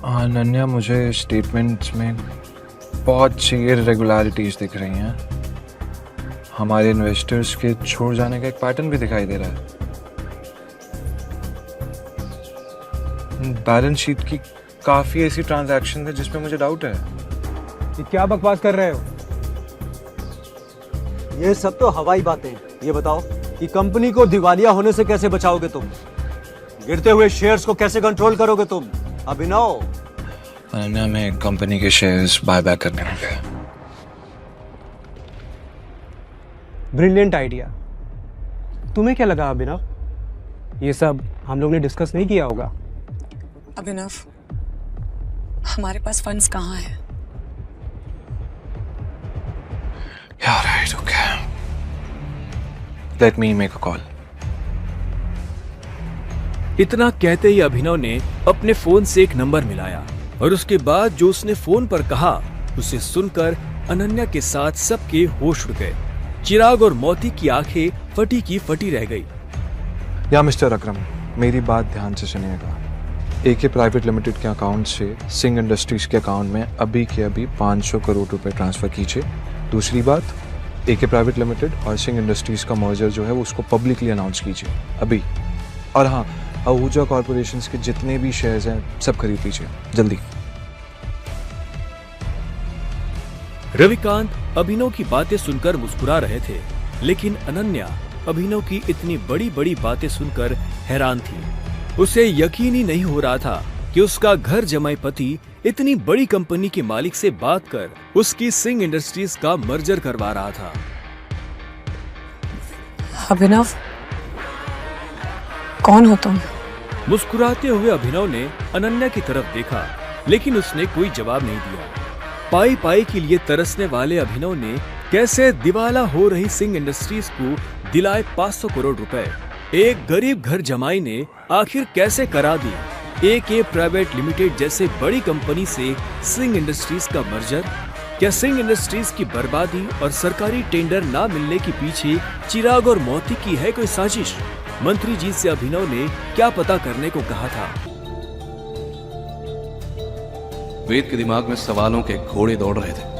अनन्या, मुझे स्टेटमेंट्स में बहुत सी इरेगुलरिटीज दिख रही हैं। हमारे इन्वेस्टर्स के छोड़ जाने का एक पैटर्न भी दिखाई दे रहा है। बैलेंस शीट की काफी ऐसी ट्रांजैक्शन है जिसमें मुझे डाउट है। ये क्या बकवास कर रहे हो? ये सब तो हवाई बातें हैं। ये बताओ कि कंपनी को दिवालिया होने से कैसे बचाओगे तुम? गिरते हुए शेयर्स को कैसे कंट्रोल करोगे तुम? अभिनव, अनन्या, में कंपनी के शेयर्स बायबैक करने होंगे। Brilliant idea. तुम्हें क्या लगा अभिनव? ये सब हम लोग ने डिस्कस नहीं किया होगा। अभिनव, हमारे पास फंड्स कहाँ हैं? Yeah, right, okay. Let me make a call. इतना कहते ही अभिनव ने अपने फोन से एक नंबर मिलाया और उसके बाद जो उसने फोन पर कहा उसे सुनकर अनन्या के साथ सबके होश उड़ गए। चिराग और मोती की आंखें फटी की फटी रह गई। या मिस्टर अकरम, मेरी बात ध्यान से सुनिएगा। एके प्राइवेट लिमिटेड के अकाउंट से सिंह इंडस्ट्रीज के अकाउंट में अभी के अभी 500 करोड़ रुपए ट्रांसफर कीजिए। दूसरी बात, एके प्राइवेट लिमिटेड और सिंह इंडस्ट्रीज का मर्जर जो है वो उसको पब्लिकली अनाउंस कीजिए अभी। और हाँ, आहूजा कॉर्पोरेशंस के जितने भी शेयर्स हैं सब खरीद लीजिए जल्दी। रविकांत अभिनव की बातें सुनकर मुस्कुरा रहे थे, लेकिन अनन्या अभिनव की इतनी बड़ी बड़ी बातें सुनकर हैरान थी। उसे यकीन ही नहीं हो रहा था कि उसका घर जमाई पति इतनी बड़ी कंपनी के मालिक से बात कर उसकी सिंह इंडस्ट्रीज का मर्जर करवा रहा था। अभिनव, कौन हो तुम? मुस्कुराते हुए अभिनव ने अनन्या की तरफ देखा, लेकिन उसने कोई जवाब नहीं दिया। पाई पाई के लिए तरसने वाले अभिनव ने कैसे दिवाला हो रही सिंह इंडस्ट्रीज को दिलाए 500 करोड़ रुपए। एक गरीब घर जमाई ने आखिर कैसे करा दी एके प्राइवेट लिमिटेड जैसे बड़ी कंपनी से सिंह इंडस्ट्रीज का मर्जर। क्या सिंह इंडस्ट्रीज की बर्बादी और सरकारी टेंडर ना मिलने के पीछे चिराग और मोती की है कोई साजिश? मंत्री जी से अभिनव ने क्या पता करने को कहा था? वेद के दिमाग में सवालों के घोड़े दौड़ रहे थे।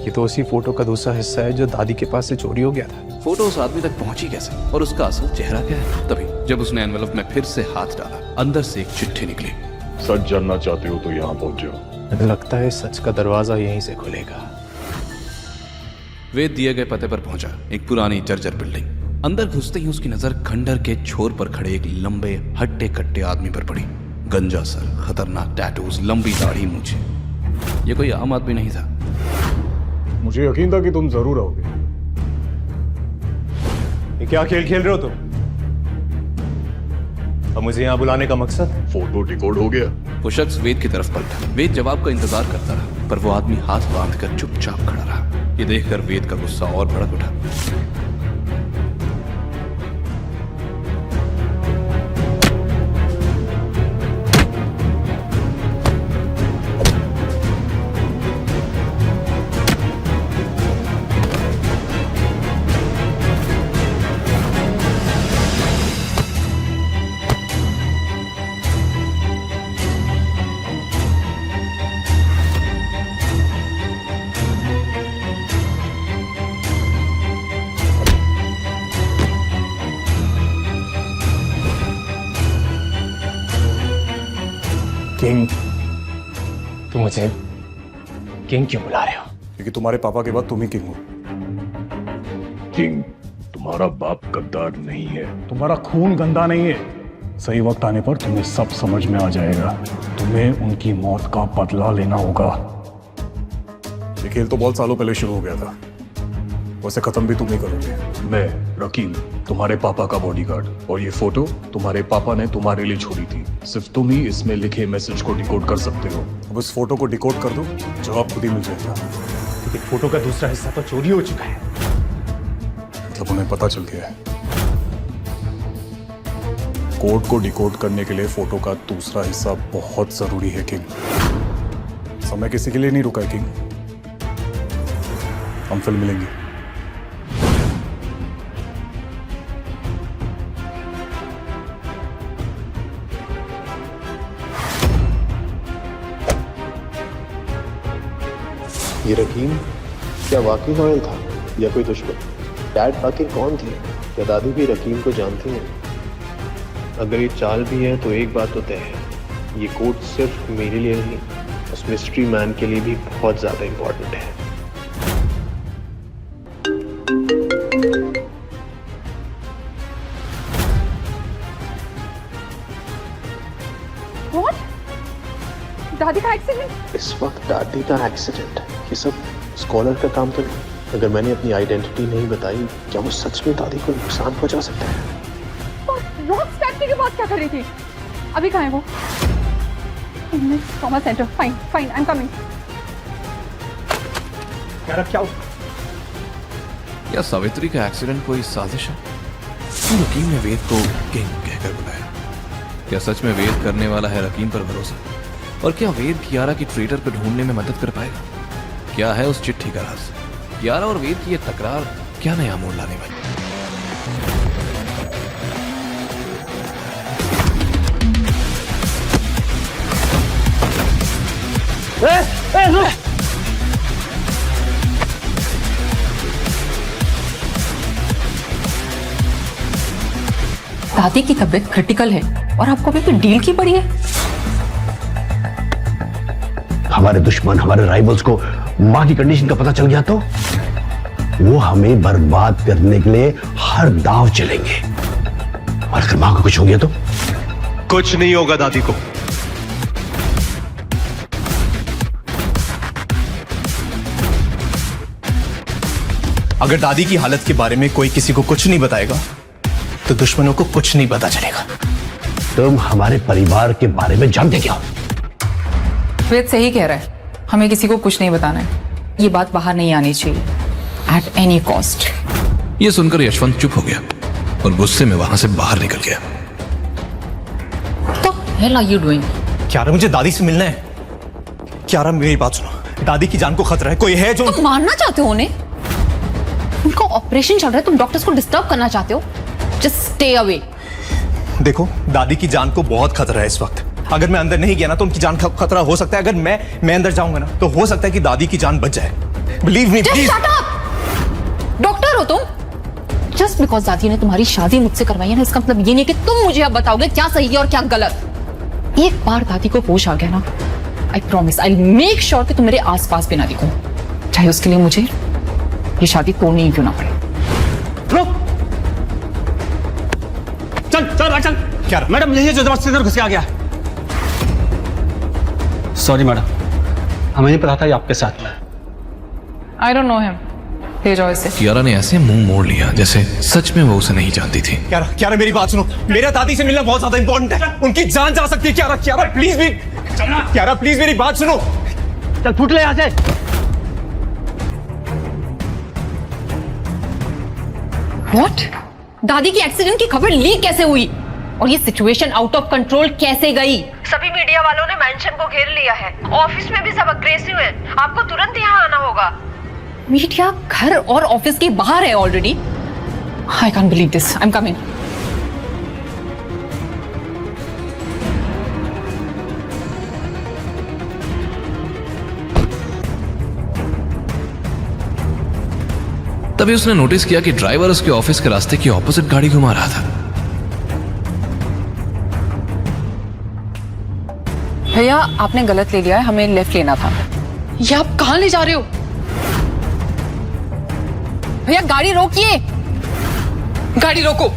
ये तो उसी फोटो का दूसरा हिस्सा है जो दादी के पास से चोरी हो गया था। फोटो उस आदमी तक पहुंची कैसे और उसका असल चेहरा क्या है? तभी जब उसने एनवेलप में फिर से हाथ डाला, अंदर से एक चिट्ठी निकली। सच जानना चाहते हो तो यहाँ पहुंच जाओ। मुझे लगता है सच का दरवाजा यहीं से खुलेगा। वेद दिए गए पते पर पहुंचा, एक पुरानी जर्जर बिल्डिंग। अंदर घुसते ही उसकी नजर खंडर के छोर पर खड़े एक लंबे हट्टे कट्टे आदमी पर पड़ी। गंजा सर, खतरनाक टैटूज, लंबी दाढ़ी, मूंछें। ये कोई आम आदमी नहीं था। मुझे यकीन था कि तुम जरूर आओगे। ये क्या खेल खेल रहे हो तुम? अब मुझे यहाँ बुलाने का मकसद? फोटो डिकोड हो गया। वो शख्स वेद की तरफ पलटा। वेद जवाब का इंतजार करता रहा, पर वो आदमी हाथ बांधकर चुपचाप खड़ा रहा। ये देखकर वेद का गुस्सा और भड़क उठा। किंग, तुम मुझे किंग क्यों बुला रहे हो? क्योंकि तुम्हारे पापा के बाद तुम ही किंग हो। किंग, तुम्हारा बाप गद्दार नहीं है, तुम्हारा खून गंदा नहीं है। सही वक्त आने पर तुम्हें सब समझ में आ जाएगा। तुम्हें उनकी मौत का बदला लेना होगा। ये खेल तो बहुत सालों पहले शुरू हो गया था, वैसे खत्म भी तुम ही करोगे। मैं रकीम, तुम्हारे पापा का बॉडीगार्ड, और ये फोटो तुम्हारे पापा ने तुम्हारे लिए छोड़ी थी। सिर्फ तुम ही इसमें लिखे मैसेज को डिकोड कर सकते हो। अब इस फोटो को डिकोड कर दो, जवाब खुद ही मिल जाएगा। लेकिन फोटो का दूसरा हिस्सा तो चोरी हो चुका है। मतलब उन्हें पता चल गया है। कोड को डिकोड करने के लिए फोटो का दूसरा हिस्सा बहुत जरूरी है किंग। समय किसी के लिए नहीं रुका है किंग। हम फिर मिलेंगे। ये रकीम क्या वाकई लॉयल था या कोई दुश्मन? डैड आखिर कौन थे? क्या दादी भी रकीम को जानती हैं? अगर ये चाल भी है तो एक बात तो तय है, ये कोड सिर्फ मेरे लिए नहीं, उस मिस्ट्री मैन के लिए भी बहुत ज्यादा इंपॉर्टेंट है। दादी का एक्सीडेंट? इस वक्त दादी का एक्सीडेंट, ये सब स्कॉलर का काम तो नहीं। अगर मैंने अपनी आइडेंटिटी नहीं बताई, क्या वो सच में दादी को नुकसान पहुंचा सकता है? और रॉक फैक्ट्री के पास क्या कर रही थी? अभी कहाँ है वो? Trauma centre. Fine fine, I am coming. क्या हो? क्या सावित्री का एक्सीडेंट कोई साजिश है? क्यों रकीम ने वेद को किंग कहकर बुलाया? क्या सच में वेद करने वाला है रकीम पर भरोसा? और क्या वेद कियारा की ट्रेटर को ढूंढने में मदद कर पाएगा? क्या है उस चिट्ठी का राज? कियारा और वेद की ये तकरार क्या नया मोड़ लाने वाली? दादी की तबीयत क्रिटिकल है और आपको अभी भी डील की पड़ी है। हमारे दुश्मन, हमारे राइवल्स को माँ की कंडीशन का पता चल गया तो वो हमें बर्बाद करने के लिए हर दांव चलेंगे। और अगर माँ को कुछ हो गया तो? कुछ नहीं होगा दादी को। अगर दादी की हालत के बारे में कोई किसी को कुछ नहीं बताएगा तो दुश्मनों को कुछ नहीं पता चलेगा। तुम हमारे परिवार के बारे में जानते क्या हो? वेद सही कह रहा है, हमें किसी को कुछ नहीं बताना है। ये बात बाहर नहीं आनी चाहिए एट एनी कॉस्ट। ये सुनकर यशवंत चुप हो गया और गुस्से में वहां से बाहर निकल गया। तो हेल आर यू डूइंग? क्यारा, मुझे दादी से मिलना है। क्यारा, मेरी बात सुनो। दादी की जान को खतरा है, कोई है जो तुम मारना चाहते हो उन्हें? उनका ऑपरेशन चल रहा है, तुम डॉक्टर्स को डिस्टर्ब करना चाहते हो? Just stay away. देखो, दादी की जान को बहुत खतरा है इस वक्त। अगर मैं अंदर नहीं गया ना तो उनकी जान खतरा हो सकता है। अगर मैं अंदर जाऊंगा ना तो हो सकता है कि दादी की जान बच जाए। Believe me please. डॉक्टर हो तुम? जस्ट बिकॉज दादी ने तुम्हारी शादी मुझसे करवाई है ना, इसका मतलब ये नहीं कि तुम मुझे अब बताओगे क्या सही है और क्या गलत। एक बार दादी को होश आ गया ना, I promise I make sure कि तुम मेरे आसपास भी ना दिखो, चाहे उसके लिए मुझे ये शादी तोड़नी ही क्यों ना पड़े। चल चल चल। क्या मैडम, यही जो जबरदस्ती इधर घुस के आ गया। सॉरी मैडम, हमें नहीं पता था ये आपके साथ में। I don't know him. ले जाओ इसे। कियारा ने ऐसे मुंह मोड़ लिया जैसे सच में वो उसे नहीं जानती थी। क्यारा मेरी बात सुनो, मेरा दादी से मिलना बहुत ज्यादा इंपॉर्टेंट है, उनकी जान जा सकती है। क्यारा प्लीज भी, क्यारा प्लीज मेरी बात सुनो। चल फुट ले यहाँ से। व्हाट? दादी की एक्सीडेंट की खबर लीक कैसे हुई और ये सिचुएशन आउट ऑफ कंट्रोल कैसे गई? सभी मीडिया वालों ने मेंशन को घेर लिया है, ऑफिस में भी सब अग्रेसिव है, आपको तुरंत यहाँ आना होगा। मीडिया घर और ऑफिस के बाहर है already. I can't believe this. I am coming. तभी उसने नोटिस किया कि ड्राइवर उसके ऑफिस के रास्ते की ऑपोजिट गाड़ी घुमा रहा था। भैया आपने गलत ले लिया है, हमें लेफ्ट लेना था। ये आप कहां ले जा रहे हो? भैया गाड़ी रोकिए, गाड़ी रोको।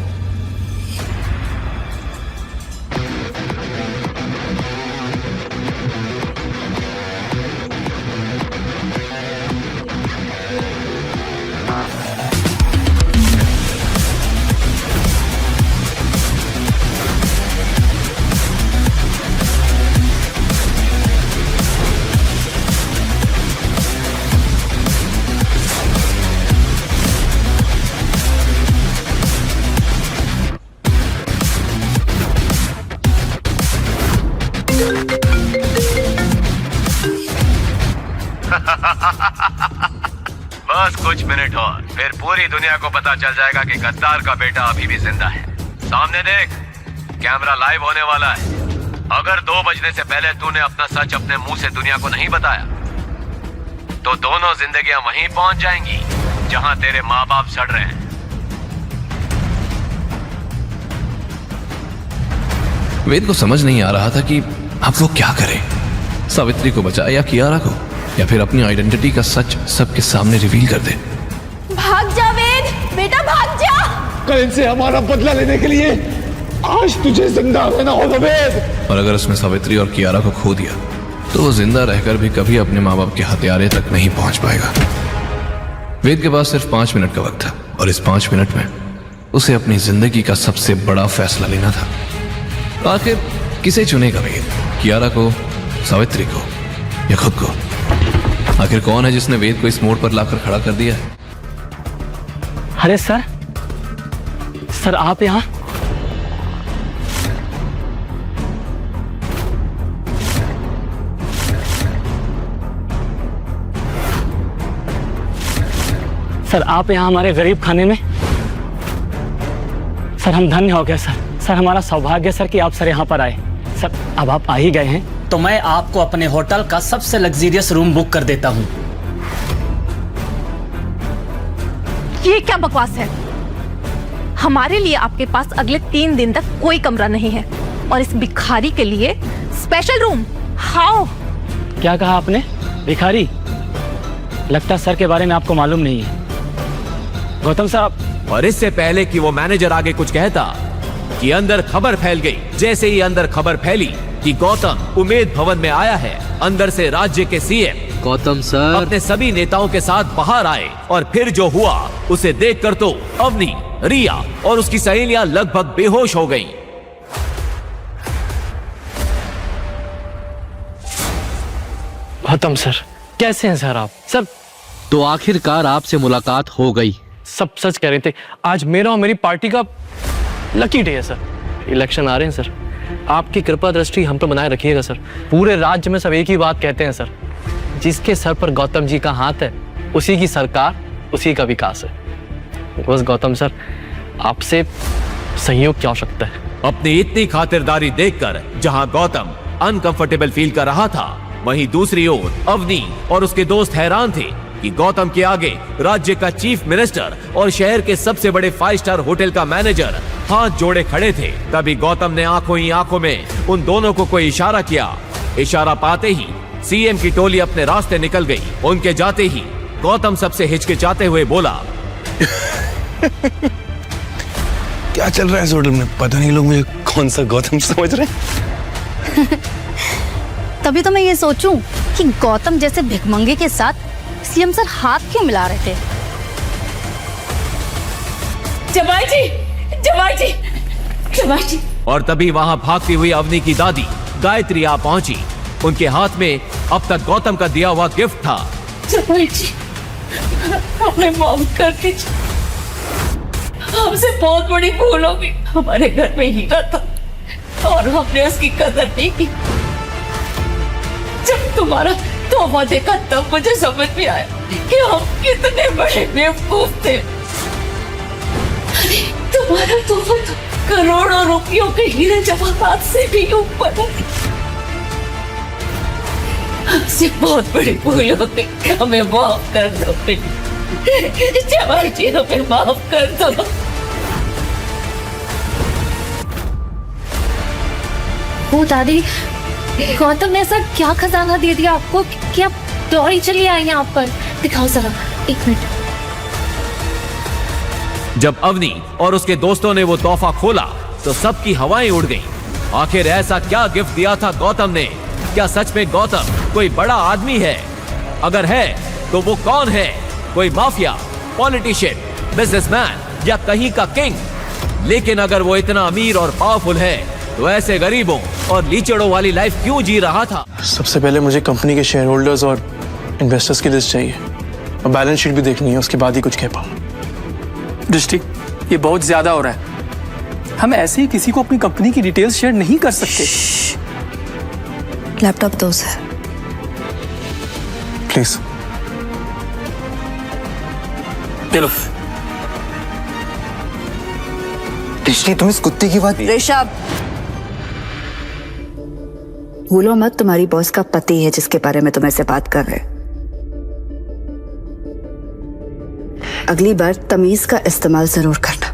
बस कुछ मिनट और, फिर पूरी दुनिया को पता चल जाएगा कि गद्दार का बेटा अभी भी जिंदा है। सामने देख, कैमरा लाइव होने वाला है। अगर 2 बजने से पहले तूने अपना सच अपने मुंह से दुनिया को नहीं बताया तो दोनों जिंदगियां वहीं पहुंच जाएंगी जहां तेरे माँ बाप सड़ रहे हैं। वेद को समझ नहीं आ रहा था कि अब वो क्या करे, सावित्री को बचाए या कियारा को, या फिर अपनी आइडेंटिटी का सच सबके सामने रिवील कर दे। भाग जा वेद, बेटा भाग जा। कल इनसे हमारा बदला लेने के लिए आज तुझे जिंदा रहना होगा वेद। और अगर उसने सावित्री और कियारा को खो दिया तो वो जिंदा रहकर भी कभी अपने माँ बाप के हथियारे तक नहीं पहुंच पाएगा। वेद के पास सिर्फ 5 मिनट का वक्त था और इस 5 मिनट में उसे अपनी जिंदगी का सबसे बड़ा फैसला लेना था। आखिर किसे चुनेगा वेद, कियारा को, सावित्री को या खुद को? आखिर कौन है जिसने वेद को इस मोड़ पर लाकर खड़ा कर दिया है? अरे सर आप यहाँ? सर आप यहाँ हमारे गरीब खाने में? सर हम धन्य हो गए सर हमारा सौभाग्य सर कि आप सर यहाँ पर आए। सर अब आप आ ही गए हैं तो मैं आपको अपने होटल का सबसे लग्जरियस रूम बुक कर देता हूँ। ये क्या बकवास है? हमारे लिए आपके पास अगले 3 दिन तक कोई कमरा नहीं है और इस भिखारी के लिए स्पेशल रूम। हाउ? क्या कहा आपने? भिखारी? लगता सर के बारे में आपको मालूम नहीं है। गौतम साहब। और इससे पहले कि वो मैनेजर आगे कुछ कहता कि अंदर खबर फैल गई। जैसे ही अंदर खबर फैली कि गौतम उमेद भवन में आया है, अंदर से राज्य के सीएम गौतम सर अपने सभी नेताओं के साथ बाहर आए और फिर जो हुआ उसे देखकर तो अवनी, रिया और उसकी सहेलियां लगभग बेहोश हो गईं। गौतम सर कैसे हैं सर आप? सर तो आखिरकार आपसे मुलाकात हो गई। सब सच कह रहे थे। आज मेरा और मेरी पार्टी का लकी डे है सर। इलेक्शन आ रहे हैं सर, आपकी कृपा दृष्टि हम पे बनाए रखिएगा सर। पूरे राज्य में सब एक ही बात कहते हैं सर, जिसके सर पर गौतम जी का हाथ है, उसी की सरकार, उसी का विकास है। बस गौतम सर, आपसे सहयोग क्या हो सकता है? अपनी इतनी खातिरदारी देखकर जहां गौतम अनकंफर्टेबल फील कर रहा था, वहीं दूसरी ओर अवनी और उसके दोस्त हैरान थे कि गौतम के आगे राज्य का चीफ मिनिस्टर और शहर के सबसे बड़े 5 स्टार होटल का मैनेजर हाथ जोड़े खड़े थे। तभी गौतम ने आंखों ही आंखों में उन दोनों को कोई इशारा किया। इशारा पाते ही सीएम की टोली अपने रास्ते निकल गई। उनके जाते ही गौतम सबसे हिचकिचाते हुए बोला, क्या चल रहा है इस होटल में? पता नहीं लोग मुझे कौन सा गौतम समझ रहे हैं। तभी तो मैं ये सोचूं कि गौतम जैसे भिखमंगे के साथ सीएम सर हाथ क्यों मिला रहे थे? जमाई जी, जमाई जी, जमाई जी। और तभी वहां भागती हुई अवनी की दादी गायत्री आ पहुंची। उनके हाथ में अब तक गौतम का दिया हुआ गिफ्ट था। जमाई जी, हमें माफ कर दीजिए, हमसे बहुत बड़ी भूल हो गई। हमारे घर में हीरा था और हमने उसकी कदर नहीं की। जब तुम्हारा तोहफा देखा तब मुझे समझ में आया कि हम कितने बड़े बेवकूफ थे। तुम्हारा तोहफा तो करोड़ों रुपयों के हीरे जवाहरात से भी ऊपर है। हमसे बहुत बड़ी भूल हो गई, हमें माफ कर दो। जवाई जी, हमें माफ कर दो। वो दादी, गौतम ने ऐसा क्या खजाना दे दिया आपको कि आप दौड़ी चली आई यहाँ पर? दिखाओ जरा, 1 मिनट। जब अवनी और उसके दोस्तों ने वो तोहफा खोला तो सबकी हवाएं उड़ गईं। आखिर ऐसा क्या गिफ्ट दिया था गौतम ने? क्या सच में गौतम कोई बड़ा आदमी है? अगर है तो वो कौन है? कोई माफिया, पॉलिटिशियन, बिजनेसमैन या कहीं का किंग? लेकिन अगर वो इतना अमीर और पावरफुल है तो ऐसे गरीबों और लीचड़ों वाली लाइफ क्यों जी रहा था? सबसे पहले मुझे कंपनी के शेयर होल्डर्स और इन्वेस्टर्स की लिस्ट चाहिए और बैलेंस शीट भी देखनी है, उसके बाद ही कुछ कह पाऊँ। दृष्टि, ये बहुत ज्यादा हो रहा है। हम ऐसे ही किसी को अपनी कंपनी की डिटेल्स शेयर नहीं कर सकते। लैपटॉप दो सर। प्लीज। चलो। दृष्टि, तुम इस कुत्ते की बात। ऋषभ, भूलो मत, तुम्हारी बॉस का पति है जिसके बारे में तुम ऐसे बात कर रहे। अगली बार तमीज का इस्तेमाल जरूर करना।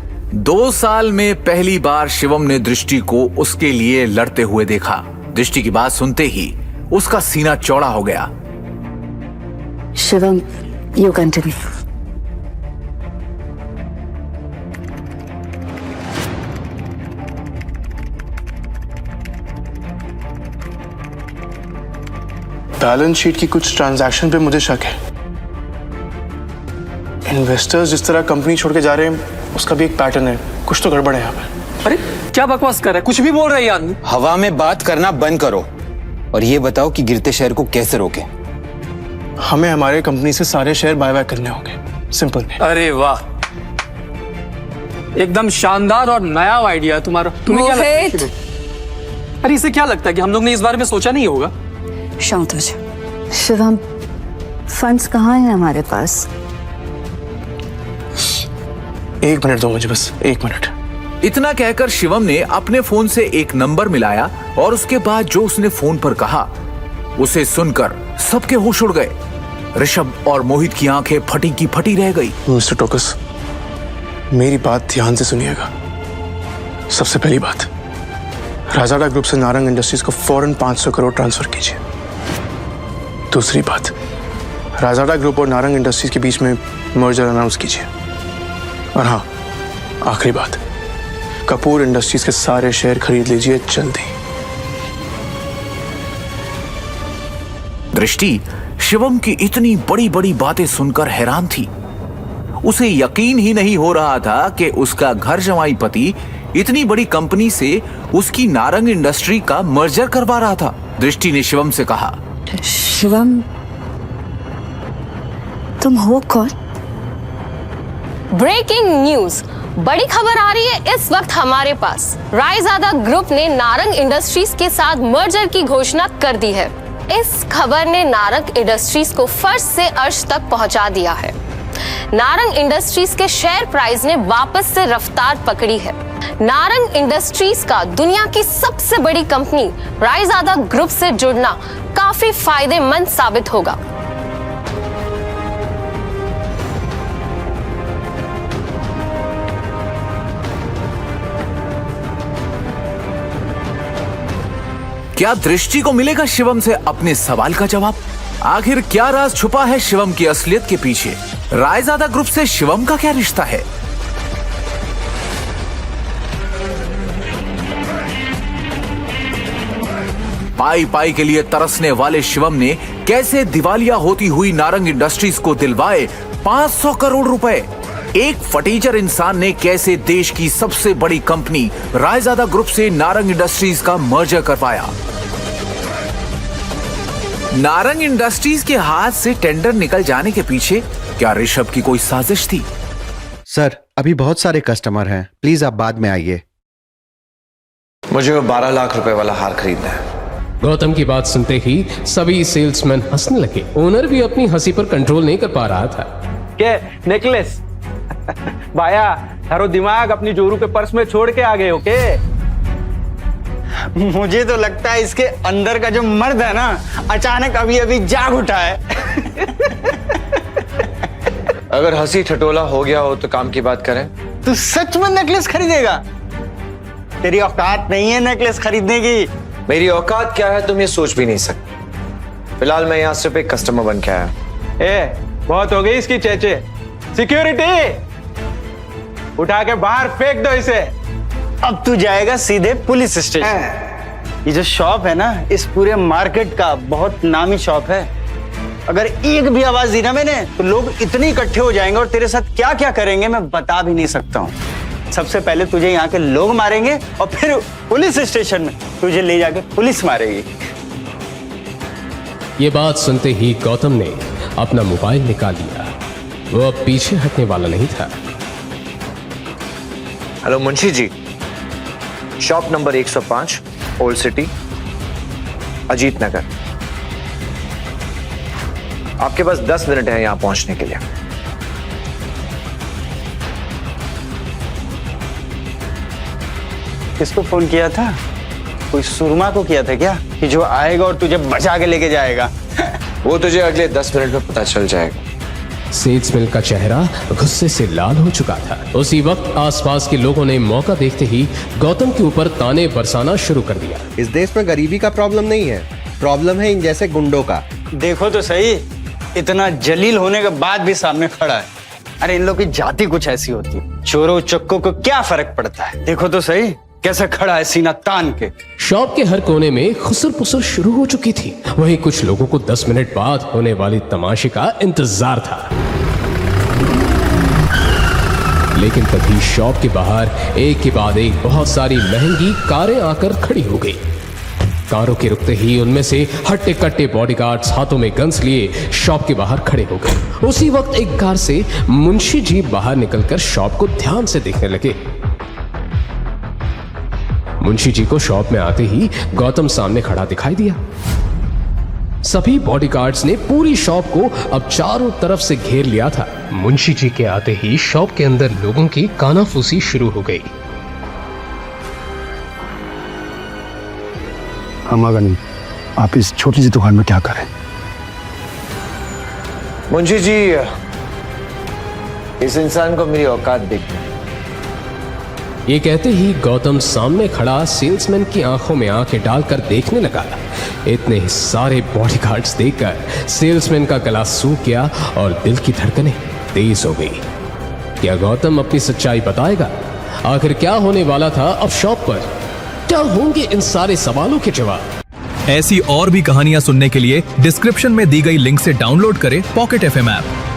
2 साल में पहली बार शिवम ने दृष्टि को उसके लिए लड़ते हुए देखा। दृष्टि की बात सुनते ही उसका सीना चौड़ा हो गया। Shivam, you continue. Balance sheet की कुछ ट्रांजैक्शन पे मुझे शक है। इन्वेस्टर्स जिस तरह कंपनी छोड़ के जा रहे हैं उसका भी एक पैटर्न है। कुछ तो गड़बड़ है यहाँ पे। अरे क्या बकवास कर रहा है? कुछ भी बोल रहा है आदमी। हवा में बात करना बंद करो और ये बताओ कि गिरते शेयर को कैसे रोके। हमें हमारे कंपनी से सारे शेयर बायबैक करने होंगे, सिंपल। अरे वाह, एकदम शानदार और नया आइडिया तुम्हारा। तुम्हें क्या लगता है? अरे इसे क्या लगता है कि हम लोग ने इस बारे में सोचा नहीं होगा? शांत हो जाओ। शिवम, फंड्स कहाँ हैं हमारे पास? 1 मिनट दो मुझे, बस 1 मिनट। इतना कहकर शिवम ने अपने फोन से एक नंबर मिलाया और उसके बाद जो उसने फोन पर कहा उसे सुनकर सबके होश उड़ गए। ऋषभ और मोहित की आंखें फटी की फटी रह गई। मिस्टर टोकस, मेरी बात ध्यान से सुनिएगा। सबसे पहली बात, राजाडा ग्रुप से नारंग इंडस्ट्रीज को फौरन 500 करोड़ ट्रांसफर कीजिए। दूसरी बात, राजाडा ग्रुप और नारंग इंडस्ट्रीज के बीच में मर्जर अनाउंस कीजिए। और हाँ, आखिरी बात, कपूर इंडस्ट्रीज के सारे शेयर खरीद लीजिए जल्दी। दृष्टि शिवम की इतनी बड़ी बड़ी बातें सुनकर हैरान थी। उसे यकीन ही नहीं हो रहा था कि उसका घर जमाई पति इतनी बड़ी कंपनी से उसकी नारंग इंडस्ट्री का मर्जर करवा रहा था। दृष्टि ने शिवम से कहा, शिवम, तुम हो कौन? ब्रेकिंग न्यूज, बड़ी खबर आ रही है इस वक्त हमारे पास। रायजादा ग्रुप ने नारंग इंडस्ट्रीज के साथ मर्जर की घोषणा कर दी है। इस खबर ने नारंग इंडस्ट्रीज को फर्श से अर्श तक पहुंचा दिया है। नारंग इंडस्ट्रीज के शेयर प्राइस ने वापस से रफ्तार पकड़ी है। नारंग इंडस्ट्रीज का दुनिया की सबसे बड़ी कंपनी रायजादा ग्रुप से जुड़ना काफी फायदेमंद साबित होगा। क्या दृष्टि को मिलेगा शिवम से अपने सवाल का जवाब? आखिर क्या राज छुपा है शिवम की असलियत के पीछे? रायजादा ग्रुप से शिवम का क्या रिश्ता है? पाई पाई के लिए तरसने वाले शिवम ने कैसे दिवालिया होती हुई नारंग इंडस्ट्रीज को दिलवाए 500 करोड़ रुपए? एक फटीचर इंसान ने कैसे देश की सबसे बड़ी कंपनी रायजादा ग्रुप से नारंग इंडस्ट्रीज का मर्जर करवाया? नारंग इंडस्ट्रीज के हाथ से टेंडर निकल जाने के पीछे क्या ऋषभ की कोई साजिश थी? सर, अभी बहुत सारे कस्टमर हैं, प्लीज आप बाद में आइए। मुझे वो 12 लाख रुपए वाला हार खरीदना है। गौतम की बात सुनते ही सभी सेल्समैन हंसने लगे। ओनर भी अपनी हंसी पर कंट्रोल नहीं कर पा रहा था। के नेकलेस भाया, थारो दिमाग अपनी जोरू के पर्स में छोड़ के आ गए हो के? मुझे तो लगता है इसके अंदर का जो मर्द है ना, अचानक अभी अभी जाग उठा है। अगर हंसी ठटोला हो गया हो तो काम की बात करें। तू सच में नेकलेस खरीदेगा? तेरी औकात नहीं है नेकलेस खरीदने की। मेरी औकात क्या है तुम ये सोच भी नहीं सकते। फिलहाल मैं यहाँ सिर्फ एक कस्टमर बन के आया। बहुत हो गई इसकी चेचे। सिक्योरिटी, उठा के बाहर फेंक दो इसे। अब तू जाएगा सीधे पुलिस स्टेशन। ये जो शॉप है ना, इस पूरे मार्केट का बहुत नामी शॉप है। अगर एक भी आवाज दी ना मैंने तो लोग इतने इकट्ठे हो जाएंगे और तेरे साथ क्या क्या करेंगे मैं बता भी नहीं सकता हूँ। सबसे पहले तुझे यहाँ के लोग मारेंगे और फिर पुलिस स्टेशन में तुझे ले जाके पुलिस मारेगी। ये बात सुनते ही गौतम ने अपना मोबाइल निकाल लिया। वो अब पीछे हटने वाला नहीं था। Hello Munshi ji, shop number 105 old city Ajit Nagar. आपके पास 10 मिनट है यहां पहुंचने के लिए। किसको फोन किया था? कोई सुरमा को किया था क्या कि जो आएगा और तुझे बचा के लेके जाएगा? वो तुझे अगले 10 मिनट में पता चल जाएगा। सेल्समैन का चेहरा गुस्से से लाल हो चुका था। उसी वक्त आसपास के लोगों ने मौका देखते ही गौतम के ऊपर ताने बरसाना शुरू कर दिया। इस देश में गरीबी का प्रॉब्लम नहीं है, प्रॉब्लम है इन जैसे गुंडों का। देखो तो सही, इतना जलील होने के बाद भी सामने खड़ा है। अरे इन लोग की जाति कुछ ऐसी होती है, चोरों चक्कों को क्या फर्क पड़ता है। देखो तो सही कैसे खड़ा है सीना तान के। शॉप के हर कोने में खुसर पुसर शुरू हो चुकी थी। वहीं कुछ लोगों को 10 मिनट बाद होने वाली तमाशे का इंतजार था। लेकिन तभी शॉप के बाहर एक के बाद एक बहुत सारी महंगी कारें आकर खड़ी हो गई। कारों के रुकते ही उनमें से हट्टे कट्टे बॉडीगार्ड्स हाथों में गन्स लिए शॉप के बाहर खड़े हो गए। उसी वक्त एक कार से मुंशी जी बाहर निकलकर शॉप को ध्यान से देखने लगे। मुंशी जी को शॉप में आते ही गौतम सामने खड़ा दिखाई दिया। सभी बॉडीगार्ड्स ने पूरी शॉप को अब चारों तरफ से घेर लिया था। मुंशी जी के आते ही शॉप के अंदर लोगों की कानाफूसी शुरू हो गई। हम अगर नहीं, आप इस छोटी सी दुकान में क्या करें? मुंशी जी, इस इंसान को मेरी औकात देखते हैं। ये कहते ही गौतम सामने खड़ा सेल्समैन की आंखों में आंखें डालकर देखने लगा। इतने सारे बॉडीगार्ड्स देखकर सेल्समैन का गला सूख गया और दिल की धड़कनें तेज हो गई। क्या गौतम अपनी सच्चाई बताएगा? आखिर क्या होने वाला था अब शॉप पर? क्या होंगे इन सारे सवालों के जवाब? ऐसी और भी कहानियां सुनने के लिए डिस्क्रिप्शन में दी गई लिंक से डाउनलोड करें पॉकेट FM ऐप।